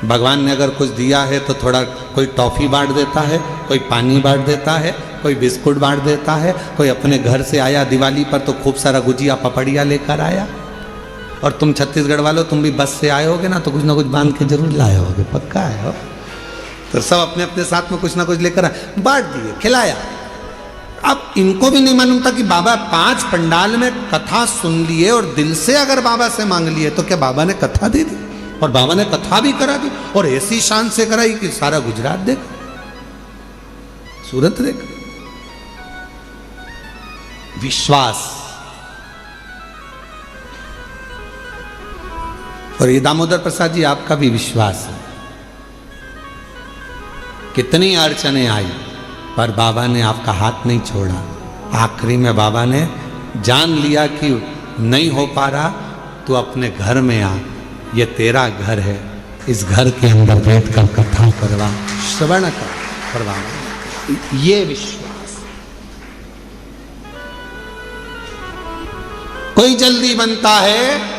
भगवान ने अगर कुछ दिया है तो थोड़ा कोई टॉफी बांट देता है, कोई पानी बांट देता है, कोई बिस्कुट बांट देता है, कोई अपने घर से आया दिवाली पर तो खूब सारा गुजिया पपड़िया लेकर आया। और तुम छत्तीसगढ़ वालों, तुम भी बस से आए होगे ना, तो कुछ ना कुछ बांध के जरूर लाए होगे, पक्का है हो। तो सब अपने अपने साथ में कुछ ना कुछ लेकर बांट दिए, खिलाया। अब इनको भी नहीं मालूम था कि बाबा 5 पंडाल में कथा सुन लिए और दिल से अगर बाबा से मांग लिए तो क्या बाबा ने कथा दे दी, और बाबा ने कथा भी करा दी, और ऐसी शान से कराई कि सारा गुजरात देखा, सूरत देखा। विश्वास, और ये दामोदर प्रसाद जी आपका भी विश्वास है। कितनी अड़चने आई पर बाबा ने आपका हाथ नहीं छोड़ा। आखिरी में बाबा ने जान लिया कि नहीं हो पा रहा, तो अपने घर में आ, ये तेरा घर है, इस घर के अंदर बैठ कर कथा करवा, श्रवण करवा। ये विश्वास। कोई जल्दी बनता है,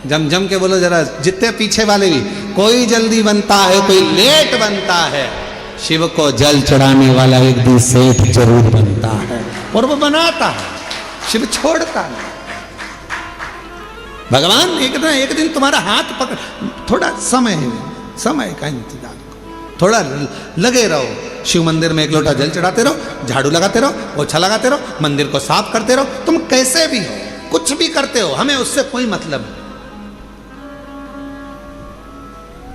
जम के बोलो जरा, जितने पीछे वाले भी, कोई जल्दी बनता है, कोई लेट बनता है। शिव को जल चढ़ाने वाला एक दिन सेठ जरूर बनता है, और वो बनाता है, शिव छोड़ता है। भगवान एक दिन तुम्हारा हाथ पकड़, थोड़ा समय का इंतजार करो, थोड़ा लगे रहो। शिव मंदिर में एक लोटा जल चढ़ाते रहो, झाड़ू लगाते रहो, पोछा लगाते रहो, मंदिर को साफ करते रहो। तुम कैसे भी हो, कुछ भी करते हो, हमें उससे कोई मतलब नहीं।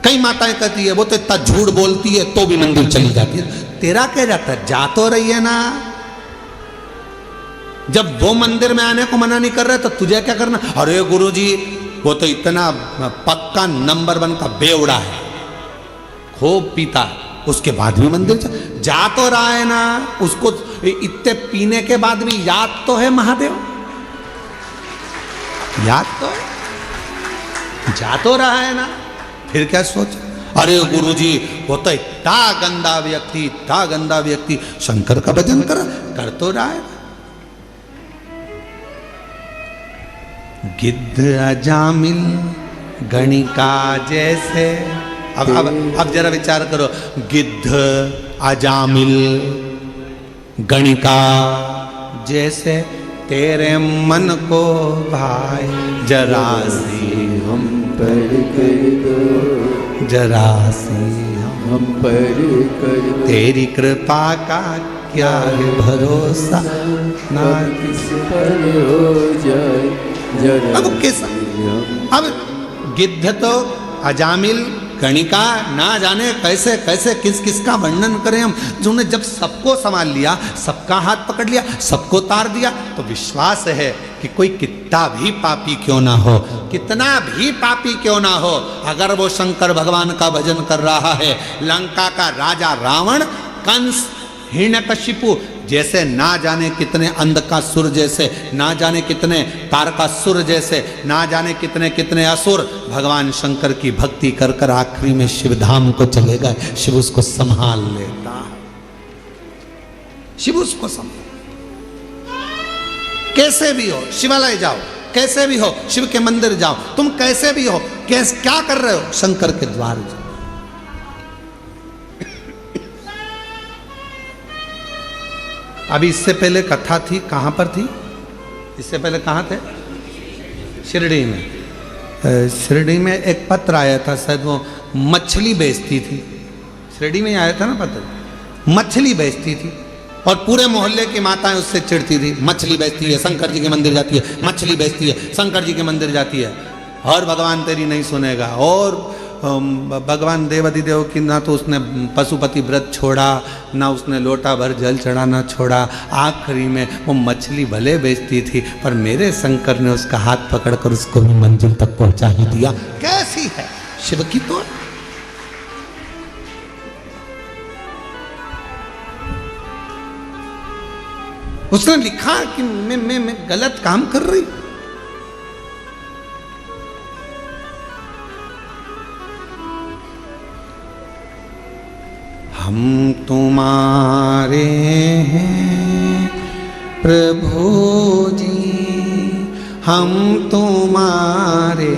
कई माताएं कहती है वो तो इतना झूठ बोलती है तो भी मंदिर चली जाती है। तेरा क्या जाता है, जा तो रही है ना। जब वो मंदिर में आने को मना नहीं कर रहे तो तुझे क्या करना। अरे गुरुजी वो तो इतना पक्का नंबर 1 का बेवड़ा है, खूब पीता, उसके बाद भी मंदिर जा तो रहा है ना। उसको इतने पीने के बाद भी याद तो है महादेव, याद तो है, जा तो रहा है ना, फिर क्या सोच। अरे गुरुजी वो तो इतना गंदा व्यक्ति शंकर का भजन कर तो रहा है। गिद्ध अजामिल गणिका जैसे, अब जरा विचार करो, गिद्ध अजामिल गणिका जैसे तेरे मन को भाई, जरा सी हम पर कर दो, जरा सी हम पर कर दो। तेरी कृपा का क्या है भरोसा, ना किस पर हो जाए जरा। अब किस, अब गिद्ध तो अजामिल गणिका, ना जाने कैसे कैसे किस किस का वर्णन करें हम। जिन्होंने जब सबको संभाल लिया, सबका हाथ पकड़ लिया, सबको तार दिया, तो विश्वास है कि कोई कितना भी पापी क्यों ना हो, कितना भी पापी क्यों ना हो, अगर वो शंकर भगवान का भजन कर रहा है। लंका का राजा रावण, कंस, हिरण्यकशिपु जैसे, ना जाने कितने अंधकासुर जैसे, ना जाने कितने तारकासुर जैसे, ना जाने कितने कितने असुर भगवान शंकर की भक्ति कर कर आखिरी में शिव धाम को चले गए। शिव उसको संभाल लेता, शिव उसको संभाल। कैसे भी हो शिवालय जाओ, कैसे भी हो शिव के मंदिर जाओ, तुम कैसे भी हो, क्या कर रहे हो, शंकर के द्वार जाओ। अभी इससे पहले कथा थी, कहाँ पर थी, इससे पहले कहाँ थे, शिरडी में। शिरडी में एक पत्र आया था, शायद वो मछली बेचती थी, शिरडी में आया था ना पत्र, मछली बेचती थी, और पूरे मोहल्ले की माताएं उससे चिढ़ती थी, मछली बेचती है, शंकर जी के मंदिर जाती है, मछली बेचती है, शंकर जी के मंदिर जाती है, और भगवान तेरी नहीं सुनेगा। और भगवान देवाधिदेव की ना तो उसने पशुपति व्रत छोड़ा, ना उसने लोटा भर जल चढ़ाना छोड़ा। आखिरी में वो मछली भले बेचती थी, पर मेरे शंकर ने उसका हाथ पकड़कर उसको भी मंजिल तक पहुंचा ही दिया। कैसी है शिव की तो। उसने लिखा कि मैं गलत काम कर रही। हम तुम्हारे हैं प्रभु जी, हम तुम्हारे,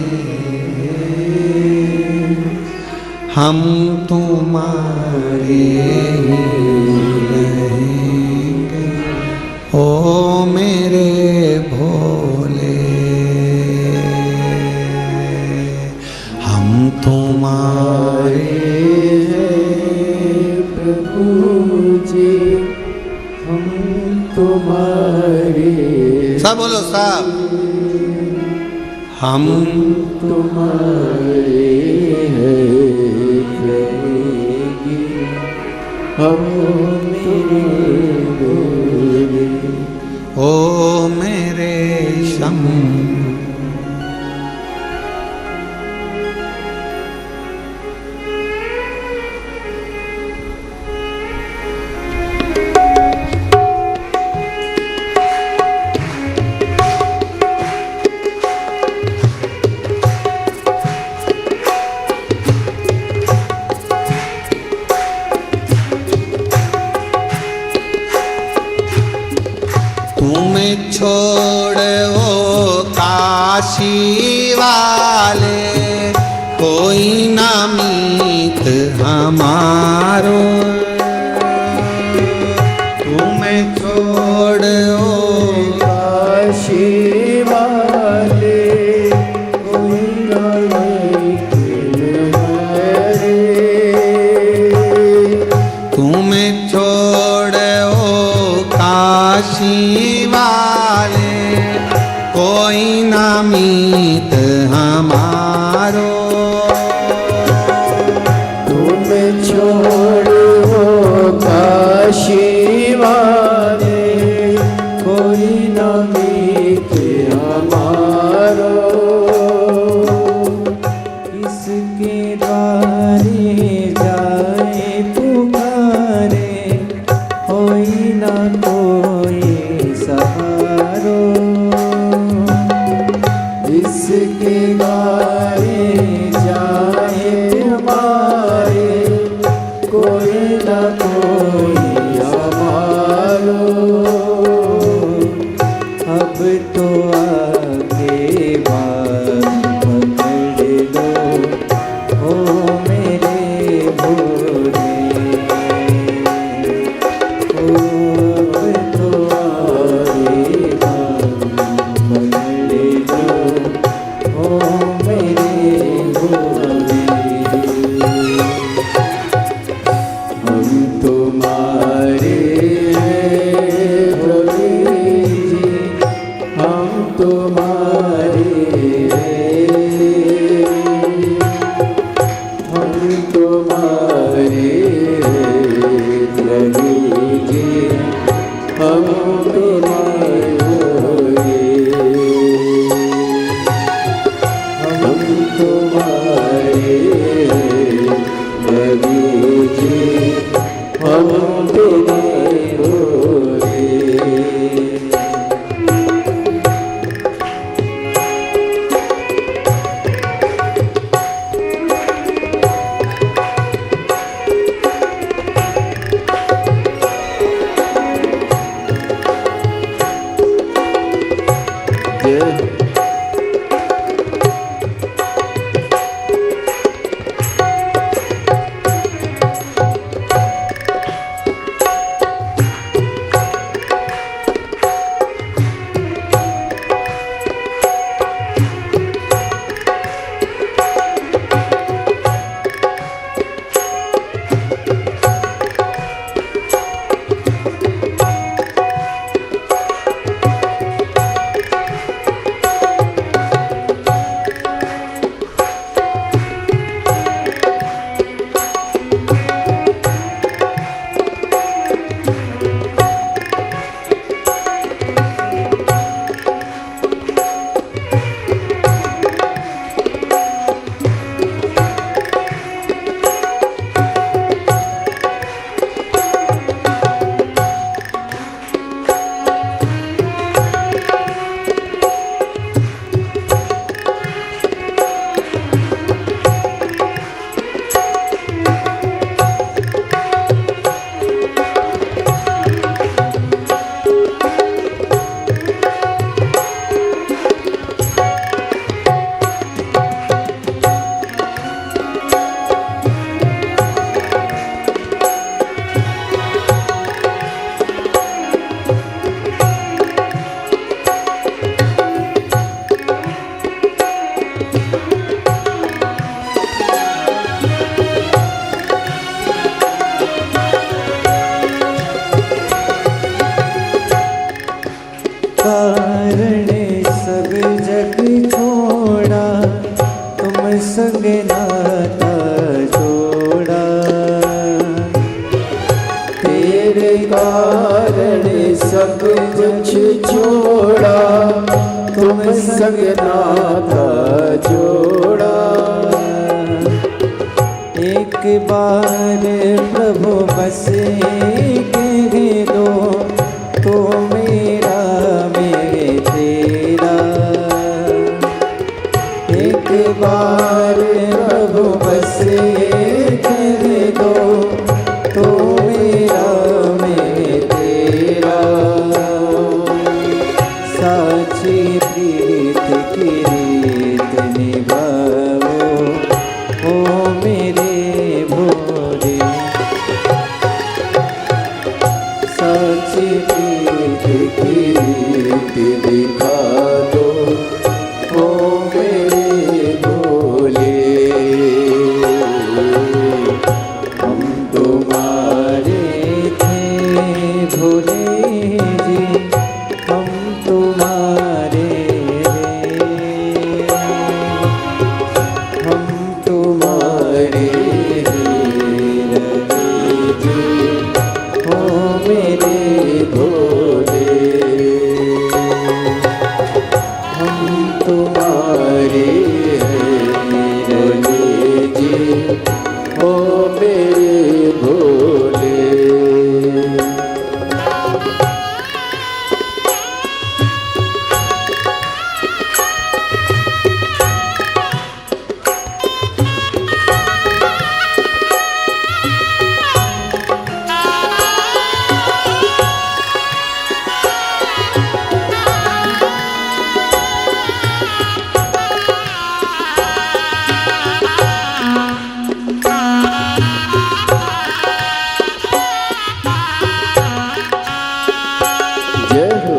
हम तुम्हारे रहेंगे, ओ मेरे भोले, हम तुम्हारे तुम्हारे। सब बोलो सब, हम तुम्हारे हैं, हम मेरे ओ मेरे शम। छोड़ो काशी वाले, कोई ना मीत हमारो। तुम्हें छोड़ो काशी वाले, कोई ना मीत हमारे। तुम्हें छोड़ो काशी वाले, कोई ना मीत हमारो। तुम छोड़ो काशी वाले, कोई ना मीत हमारो। किसके द्वारे जाए पुकारे, कोई ना कोई सहारो। जिसके द्वारे जाए हमारे, कोई ना कोई हमारो। अब तो आगे बात पकड़ लो, ओ मेरे भोले। ओ अब तो आगे बात पकड़ लो, ओ मेरे भोले। हम तुम्हारे हैं भोले जी, हम तुम्हारे हैं। हम तुम्हारे हैं भोले जी, हम तुम्हारे हैं। हम तुम्हारे भोले जी, हम तुम्हारे भोले। कारण सब जग छोड़ा, तुम संग नाता जोड़ा। तेरे कारण सब कुछ छोड़ा, तुम संग नाता जोड़ा। एक बार प्रभु बस कह दो, तो मेरा मैं तेरा। एक बार प्रभु बस कह दो, तो मेरा मैं तेरा। साची प्रीत की रीत निभाओ ओ मेरे भोले। साची प्रीत की रीत दिखा दो ओ मेरे भोले। हम तुम्हारे थे भोले जी, हम तुम्हारे हम तुम्हारे जी हो मेरे भोले। हम तुम्हारे भोले जी हो मेरे भोले। जय हो।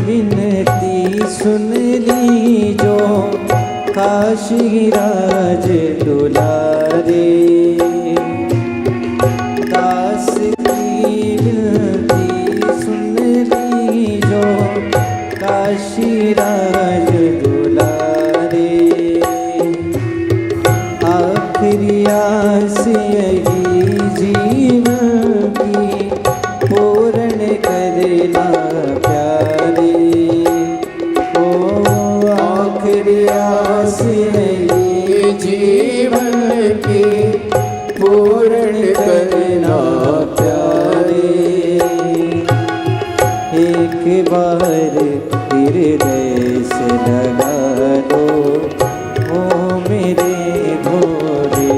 विनती सुन ली जो काशी राज दुलारे। दास की विनती सुन ली जो काशी राज दुलारे। आखिरी आस यही जीवन की पूर्ण करना प्यारे। ओ आखिरी आस यही जीवन की पूर्ण करना प्यारे। एक बार हृदय से लगा दो ओ मेरे भोले।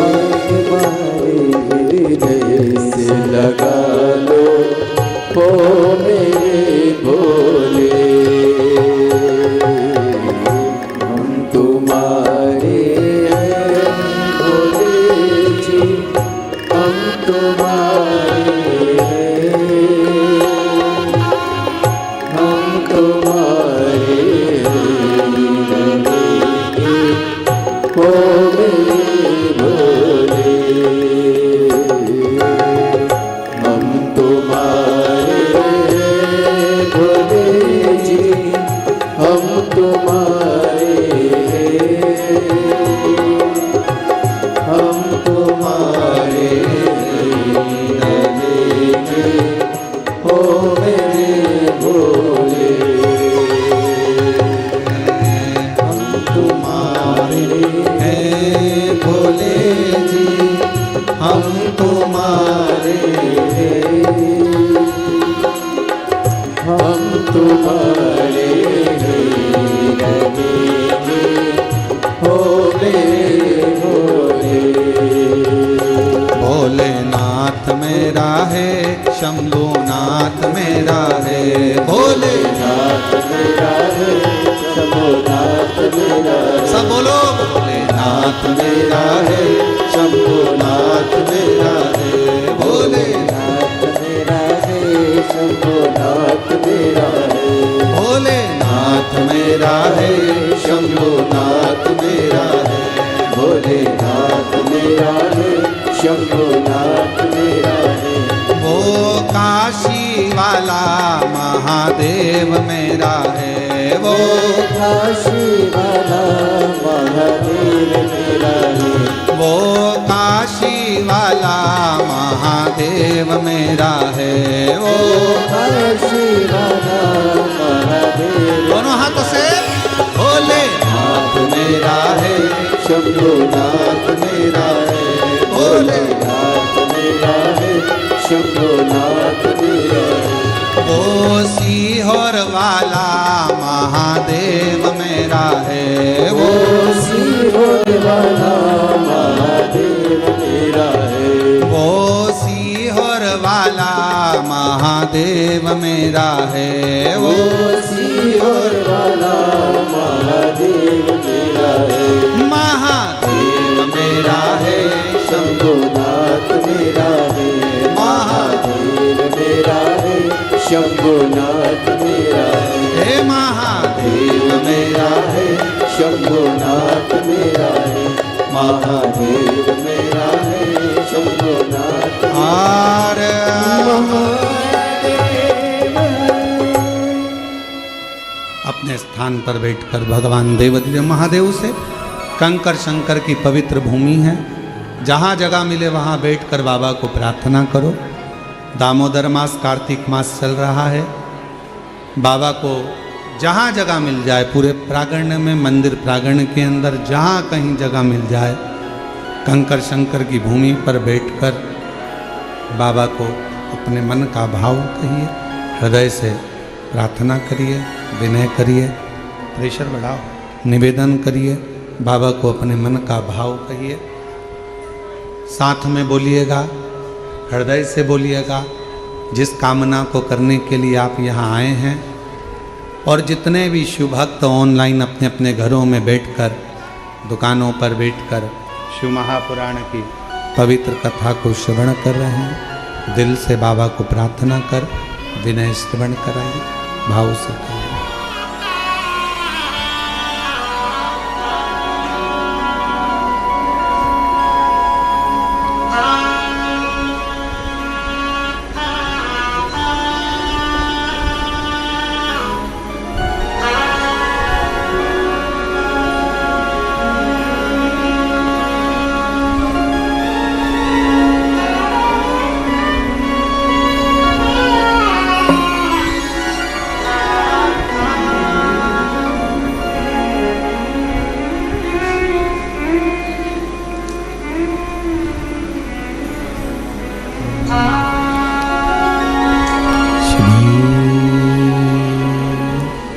एक बार हृदय से लगा लो ओ मेरे भोले। हम तुम्हारे हैं भोले जी, हम तुम्हारे हैं, हम तुम्हारे ओ मेरे भोले। हम तुम्हारे भोले जी, हम तुम्हारे हम तुम्हारे ओ मेरे भोले। हम तुम्हारे हैं भोले जी, हम तुम्हारे हम तुम्हारे हो मेरे भोले। भोलेनाथ मेरा है, शंभुनाथ मेरा है, भोलेनाथ वो काशी वाला महादेव मेरा है। वो काशी वाला महादेव मेरा है। वो काशी वाला महादेव दोनों हाथों से भोले नाथ मेरा है। शंभुनाथ मेरा है। भोलेनाथ मेरा है। शंभुनाथ मेरा है। वो सीहोर वाला महादेव मेरा है। वो सीहोर वाला महादेव मेरा है। वो सीहोर वाला महादेव मेरा है। वो सीहोर वाला महादेव मेरा है। महादेव मेरा है। शंभुनाथ मेरा है। महादेव मेरा है। शंभुनाथ मेरा है। हे महादेव मेरा है। शंभुनाथ मेरा है। महादेव मेरा है। शंभुनाथ और अपने स्थान पर बैठकर भगवान देवाधिदेव महादेव से कंकर शंकर की पवित्र भूमि है, जहाँ जगह मिले वहाँ बैठकर बाबा को प्रार्थना करो। दामोदर मास कार्तिक मास चल रहा है। बाबा को जहाँ जगह मिल जाए, पूरे प्रांगण में, मंदिर प्रांगण के अंदर जहाँ कहीं जगह मिल जाए, कंकर शंकर की भूमि पर बैठकर बाबा को अपने मन का भाव कहिए, हृदय से प्रार्थना करिए, विनय करिए, प्रेशर बढ़ाओ, निवेदन करिए, बाबा को अपने मन का भाव कहिए। साथ में बोलिएगा, हृदय से बोलिएगा, जिस कामना को करने के लिए आप यहाँ आए हैं। और जितने भी शिव भक्त ऑनलाइन अपने अपने घरों में बैठकर, दुकानों पर बैठकर शिव महापुराण की पवित्र कथा को श्रवण कर रहे हैं, दिल से बाबा को प्रार्थना कर विनय श्रवण कराइए, भाव से करिए।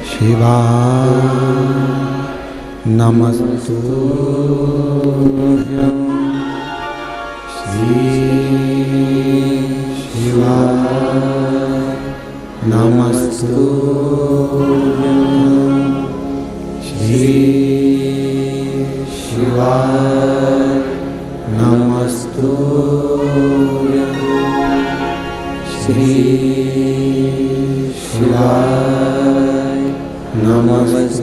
शिवा नमस्तुभ्यं श्री शिवा नमस्तुभ्यं श्री शिवा नमस्तुभ्यं श्री शिवा नमस्तुभ्यं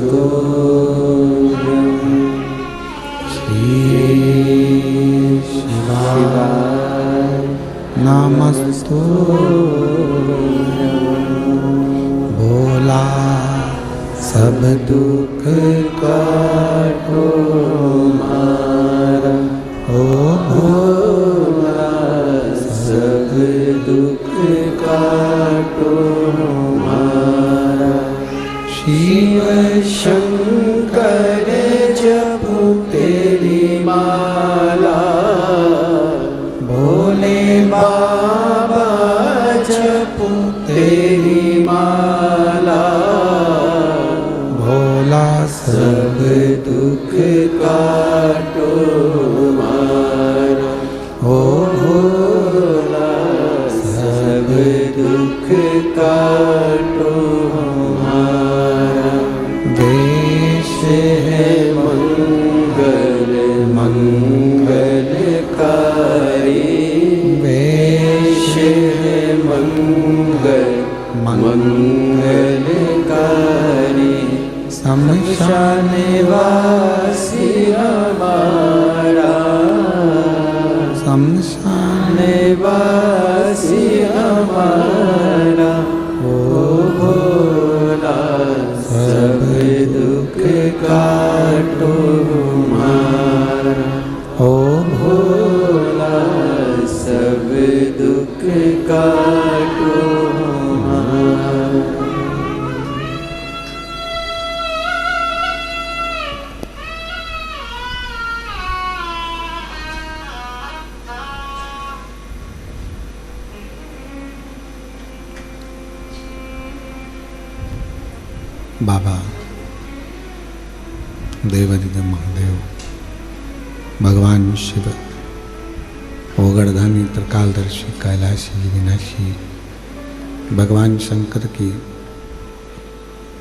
श्री शिवाय नमस्तुभ्यं। भोला सब दुख काटो मारा, ओ भोला सब दुख काटो मारा। शिव शंकर जपो तेरी माला, भोले बाबा जपो तेरी माला। भोला सब दुख काटो मारा, ओ भोला सब दुख काटो मारा। देश है मंगल मंगलकारी, वेश है मंगल मंगलकारी। शमशान वासी हमारा, शमशान वासी हमारा। ओ भोला सब बाबा देवादिदेव महादेव, भगवान शिव, ओगड़धानी, त्रिकालदर्शी, कैलाशी, विनाशी, भगवान शंकर की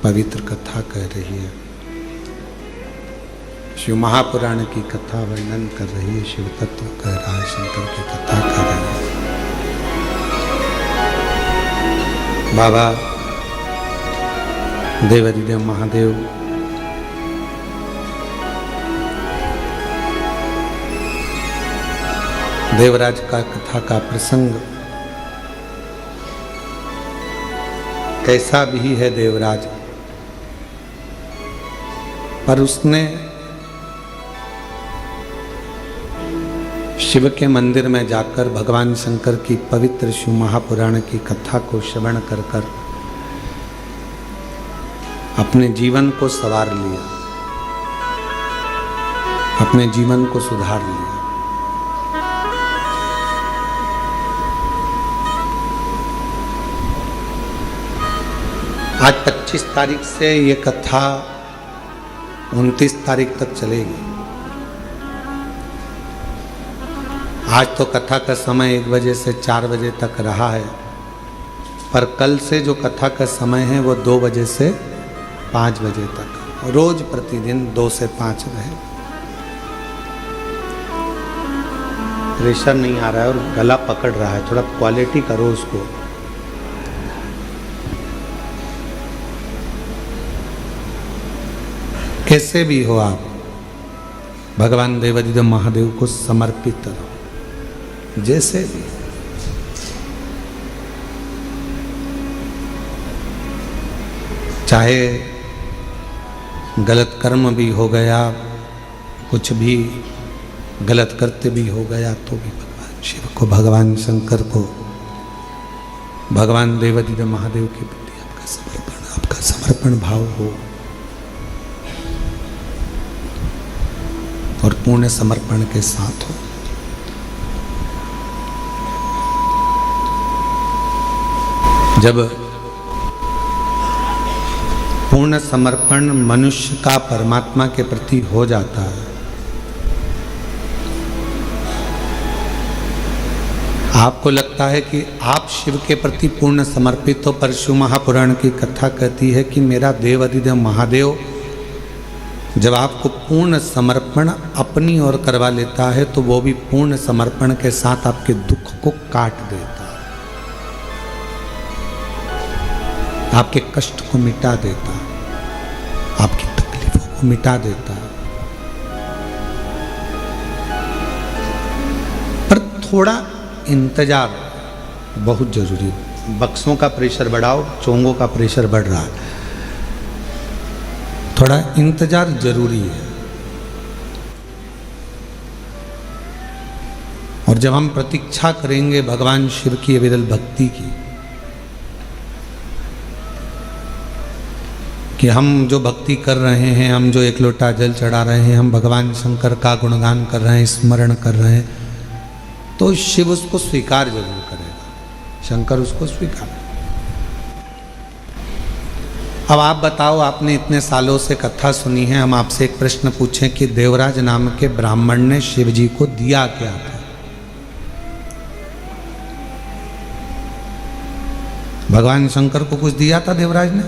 पवित्र कथा कह रही है। शिव महापुराण की कथा वर्णन कर रही है, शिव तत्व कह रहा है, शंकर की कथा कह रही है। बाबा देवादिदेव महादेव देवराज का कथा का प्रसंग कैसा भी है देवराज, पर उसने शिव के मंदिर में जाकर भगवान शंकर की पवित्र शिव महापुराण की कथा को श्रवण कर कर अपने जीवन को संवार लिया, अपने जीवन को सुधार लिया। आज 25 तारीख से ये कथा 29 तारीख तक चलेगी। आज तो कथा का समय 1 बजे से 4 बजे तक रहा है, पर कल से जो कथा का समय है वो 2 बजे से 5 बजे तक, रोज प्रतिदिन 2 से 5 रहे। प्रेशर नहीं आ रहा है और गला पकड़ रहा है, थोड़ा क्वालिटी करो उसको। कैसे भी हो आप भगवान देवादिदेव महादेव को समर्पित रहो, जैसे भी। चाहे गलत कर्म भी हो गया, कुछ भी गलत करते भी हो गया, तो भी भगवान शिव को, भगवान शंकर को, भगवान देवादिदेव महादेव के प्रति आपका समर्पण भाव हो और पूर्ण समर्पण के साथ हो। जब पूर्ण समर्पण मनुष्य का परमात्मा के प्रति हो जाता है, आपको लगता है कि आप शिव के प्रति पूर्ण समर्पित हो, पर शिव महापुराण की कथा कहती है कि मेरा देवादिदेव महादेव जब आपको पूर्ण समर्पण अपनी ओर करवा लेता है तो वो भी पूर्ण समर्पण के साथ आपके दुख को काट देता है, आपके कष्ट को मिटा देता है, आपकी तकलीफों को मिटा देता है। पर थोड़ा इंतजार बहुत जरूरी है। बक्सों का प्रेशर बढ़ाओ, चोंगों का प्रेशर बढ़ रहा है, थोड़ा इंतजार जरूरी है। और जब हम प्रतीक्षा करेंगे भगवान शिव की अविरल भक्ति की, कि हम जो भक्ति कर रहे हैं, हम जो 1 लोटा जल चढ़ा रहे हैं, हम भगवान शंकर का गुणगान कर रहे हैं, स्मरण कर रहे हैं, तो शिव उसको स्वीकार जरूर करेगा, शंकर उसको स्वीकार। अब आप बताओ, आपने इतने सालों से कथा सुनी है, हम आपसे एक प्रश्न पूछें कि देवराज नाम के ब्राह्मण ने शिव जी को दिया क्या था? भगवान शंकर को कुछ दिया था देवराज ने?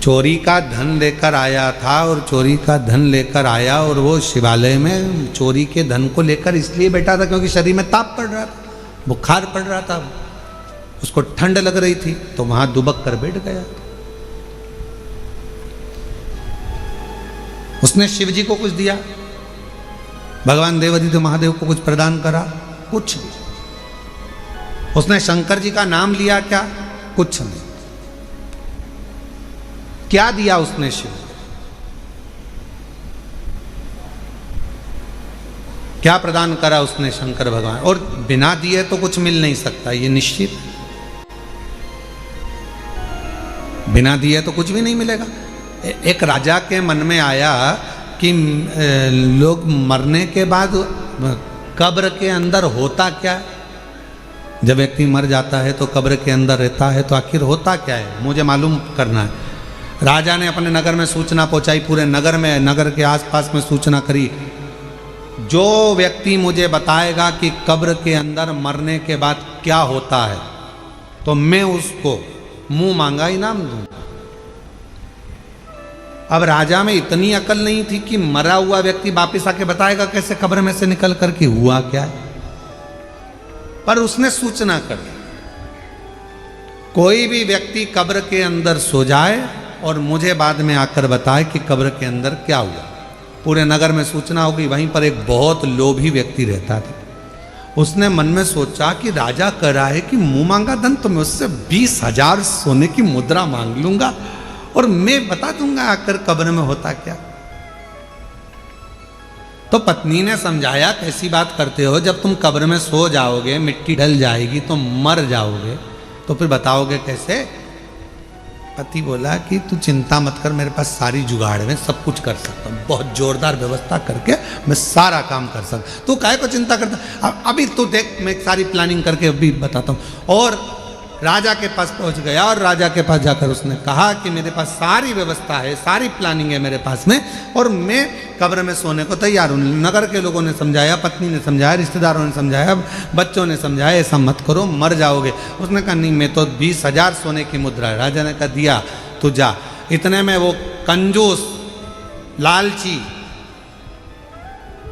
चोरी का धन लेकर आया था, और चोरी का धन लेकर आया और वो शिवालय में चोरी के धन को लेकर इसलिए बैठा था क्योंकि शरीर में ताप पड़ रहा था, बुखार पड़ रहा था, उसको ठंड लग रही थी, तो वहां दुबक कर बैठ गया। उसने शिव जी को कुछ दिया? भगवान देवादिदेव महादेव को कुछ प्रदान करा? कुछ भी। उसने शंकर जी का नाम लिया क्या? कुछ नहीं। क्या दिया उसने शिव? क्या प्रदान करा उसने शंकर भगवान? और बिना दिए तो कुछ मिल नहीं सकता, ये निश्चित। बिना दिए तो कुछ भी नहीं मिलेगा। एक राजा के मन में आया कि लोग मरने के बाद कब्र के अंदर होता क्या है? जब व्यक्ति मर जाता है तो कब्र के अंदर रहता है, तो आखिर होता क्या है, मुझे मालूम करना है। राजा ने अपने नगर में सूचना पहुंचाई, पूरे नगर में, नगर के आसपास में सूचना करी, जो व्यक्ति मुझे बताएगा कि कब्र के अंदर मरने के बाद क्या होता है तो मैं उसको मुंह मांगा इनाम दूंगा। अब राजा में इतनी अकल नहीं थी कि मरा हुआ व्यक्ति वापिस आके बताएगा कैसे कब्र में से निकल करके हुआ क्या है, पर उसने सूचना कर दी, कोई भी व्यक्ति कब्र के अंदर सो जाए और मुझे बाद में आकर बताए कि कब्र के अंदर क्या हुआ। पूरे नगर में सूचना होगी। वहीं पर एक बहुत लोभी व्यक्ति रहता था। उसने मन में सोचा कि राजा कह रहा है कि मुंह मांगा धन, तो मैं उससे 20,000 सोने की मुद्रा मांग लूंगा और मैं बता दूंगा आकर कब्र में होता क्या। तो पत्नी ने समझाया, कैसी बात करते हो, जब तुम कब्र में सो जाओगे, मिट्टी ढल जाएगी तो मर जाओगे, तो फिर बताओगे कैसे। पति बोला कि तू चिंता मत कर, मेरे पास सारी जुगाड़ है, सब कुछ कर सकता हूँ, बहुत जोरदार व्यवस्था करके मैं सारा काम कर सकता। तू काहे को चिंता करता, अभी तू देख, मैं सारी प्लानिंग करके अभी बताता हूँ। और राजा के पास पहुंच गया और राजा के पास जाकर उसने कहा कि मेरे पास सारी व्यवस्था है, सारी प्लानिंग है मेरे पास में, और मैं कब्र में सोने को तैयार हूँ। नगर के लोगों ने समझाया, पत्नी ने समझाया, रिश्तेदारों ने समझाया, बच्चों ने समझाया, ऐसा मत करो, मर जाओगे। उसने कहा नहीं, मैं तो 20,000 सोने की मुद्रा है। राजा ने कहा दिया, तू जा। इतने में वो कंजूस लालची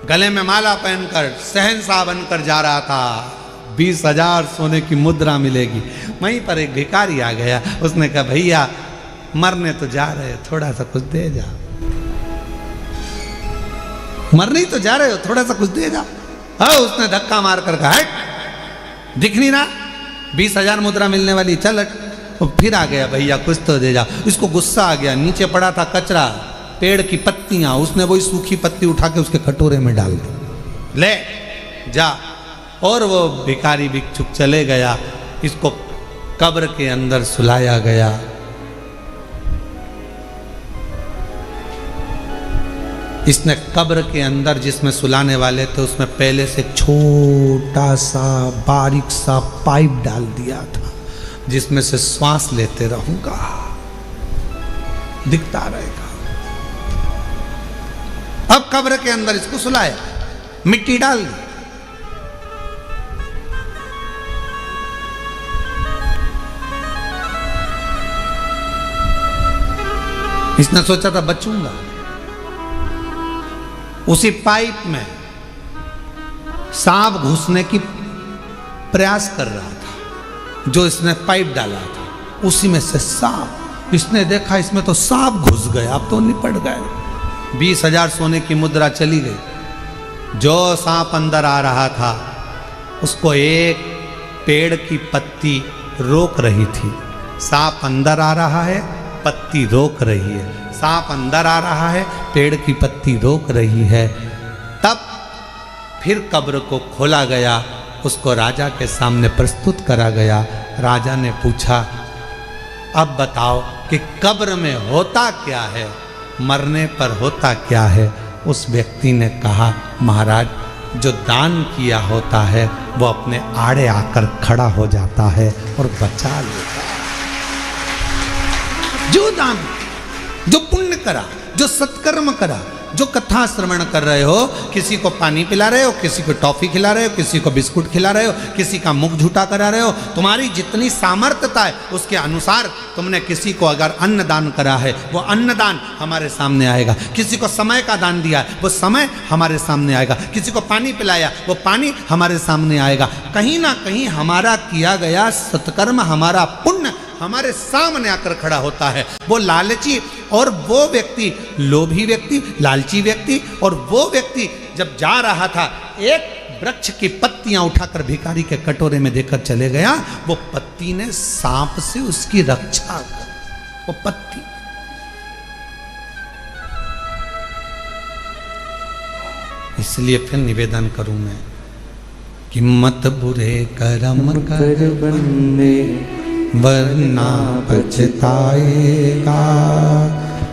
गले में माला पहनकर शहंशाह बनकर जा रहा था, 20,000 सोने की मुद्रा मिलेगी। वहीं पर एक भिखारी आ गया, उसने कहा भैया मरने तो जा रहे हो, थोड़ा सा कुछ दे जा। मरने तो जा रहे हो, थोड़ा सा कुछ दे जा। हाँ, उसने धक्का मार कर कहा, हट, दिख नहीं रहा 20,000 मुद्रा मिलने वाली, चल हट। और फिर आ गया, भैया कुछ तो दे जा। इसको गुस्सा आ गया, नीचे पड़ा था कचरा, पेड़ की पत्तियां, उसने वही सूखी पत्ती उठा के उसके कटोरे में डाल दी, ले जा। और वो भिखारी भिक्षुक चले गया। इसको कब्र के अंदर सुलाया गया। इसने कब्र के अंदर जिसमें सुलाने वाले थे उसमें पहले से छोटा सा बारीक सा पाइप डाल दिया था, जिसमें से श्वास लेते रहूंगा, दिखता रहेगा। अब कब्र के अंदर इसको सुलाया, मिट्टी डाल दी। इसने सोचा था बचूंगा। उसी पाइप में सांप घुसने की प्रयास कर रहा था, जो इसने पाइप डाला था उसी में से सांप। इसने देखा इसमें तो सांप घुस गए, अब तो निपट गए। 20,000 सोने की मुद्रा चली गई। जो सांप अंदर आ रहा था उसको एक पेड़ की पत्ती रोक रही थी। सांप अंदर आ रहा है, पत्ती रोक रही है। सांप अंदर आ रहा है, पेड़ की पत्ती रोक रही है। तब फिर कब्र को खोला गया, उसको राजा के सामने प्रस्तुत करा गया। राजा ने पूछा, अब बताओ कि कब्र में होता क्या है, मरने पर होता क्या है। उस व्यक्ति ने कहा, महाराज, जो दान किया होता है वो अपने आड़े आकर खड़ा हो जाता है और बचा लेता है। जो दान, जो पुण्य करा, जो सत्कर्म करा, जो कथा श्रवण कर रहे हो, किसी को पानी पिला रहे हो, किसी को टॉफी खिला रहे हो, किसी को बिस्कुट खिला रहे हो, किसी का मुख झूठा करा रहे हो, तुम्हारी जितनी सामर्थ्यता है उसके अनुसार तुमने किसी को अगर अन्न दान करा है, वो अन्न दान हमारे सामने आएगा। किसी को समय का दान दिया है, वो समय हमारे सामने आएगा। किसी को पानी पिलाया, वो पानी हमारे सामने आएगा। कहीं ना कहीं हमारा किया गया सत्कर्म, हमारा पुण्य हमारे सामने आकर खड़ा होता है। वो लालची और वो व्यक्ति, लोभी व्यक्ति, लालची व्यक्ति और वो व्यक्ति जब जा रहा था, एक वृक्ष की पत्तियां उठाकर भिखारी के कटोरे में देकर चले गया। वो पत्ती ने सांप से उसकी रक्षा कर, वो पत्ती। इसलिए फिर निवेदन करूं मैं कि मत बुरे कर्म कर बंदे वरना पछताएगा।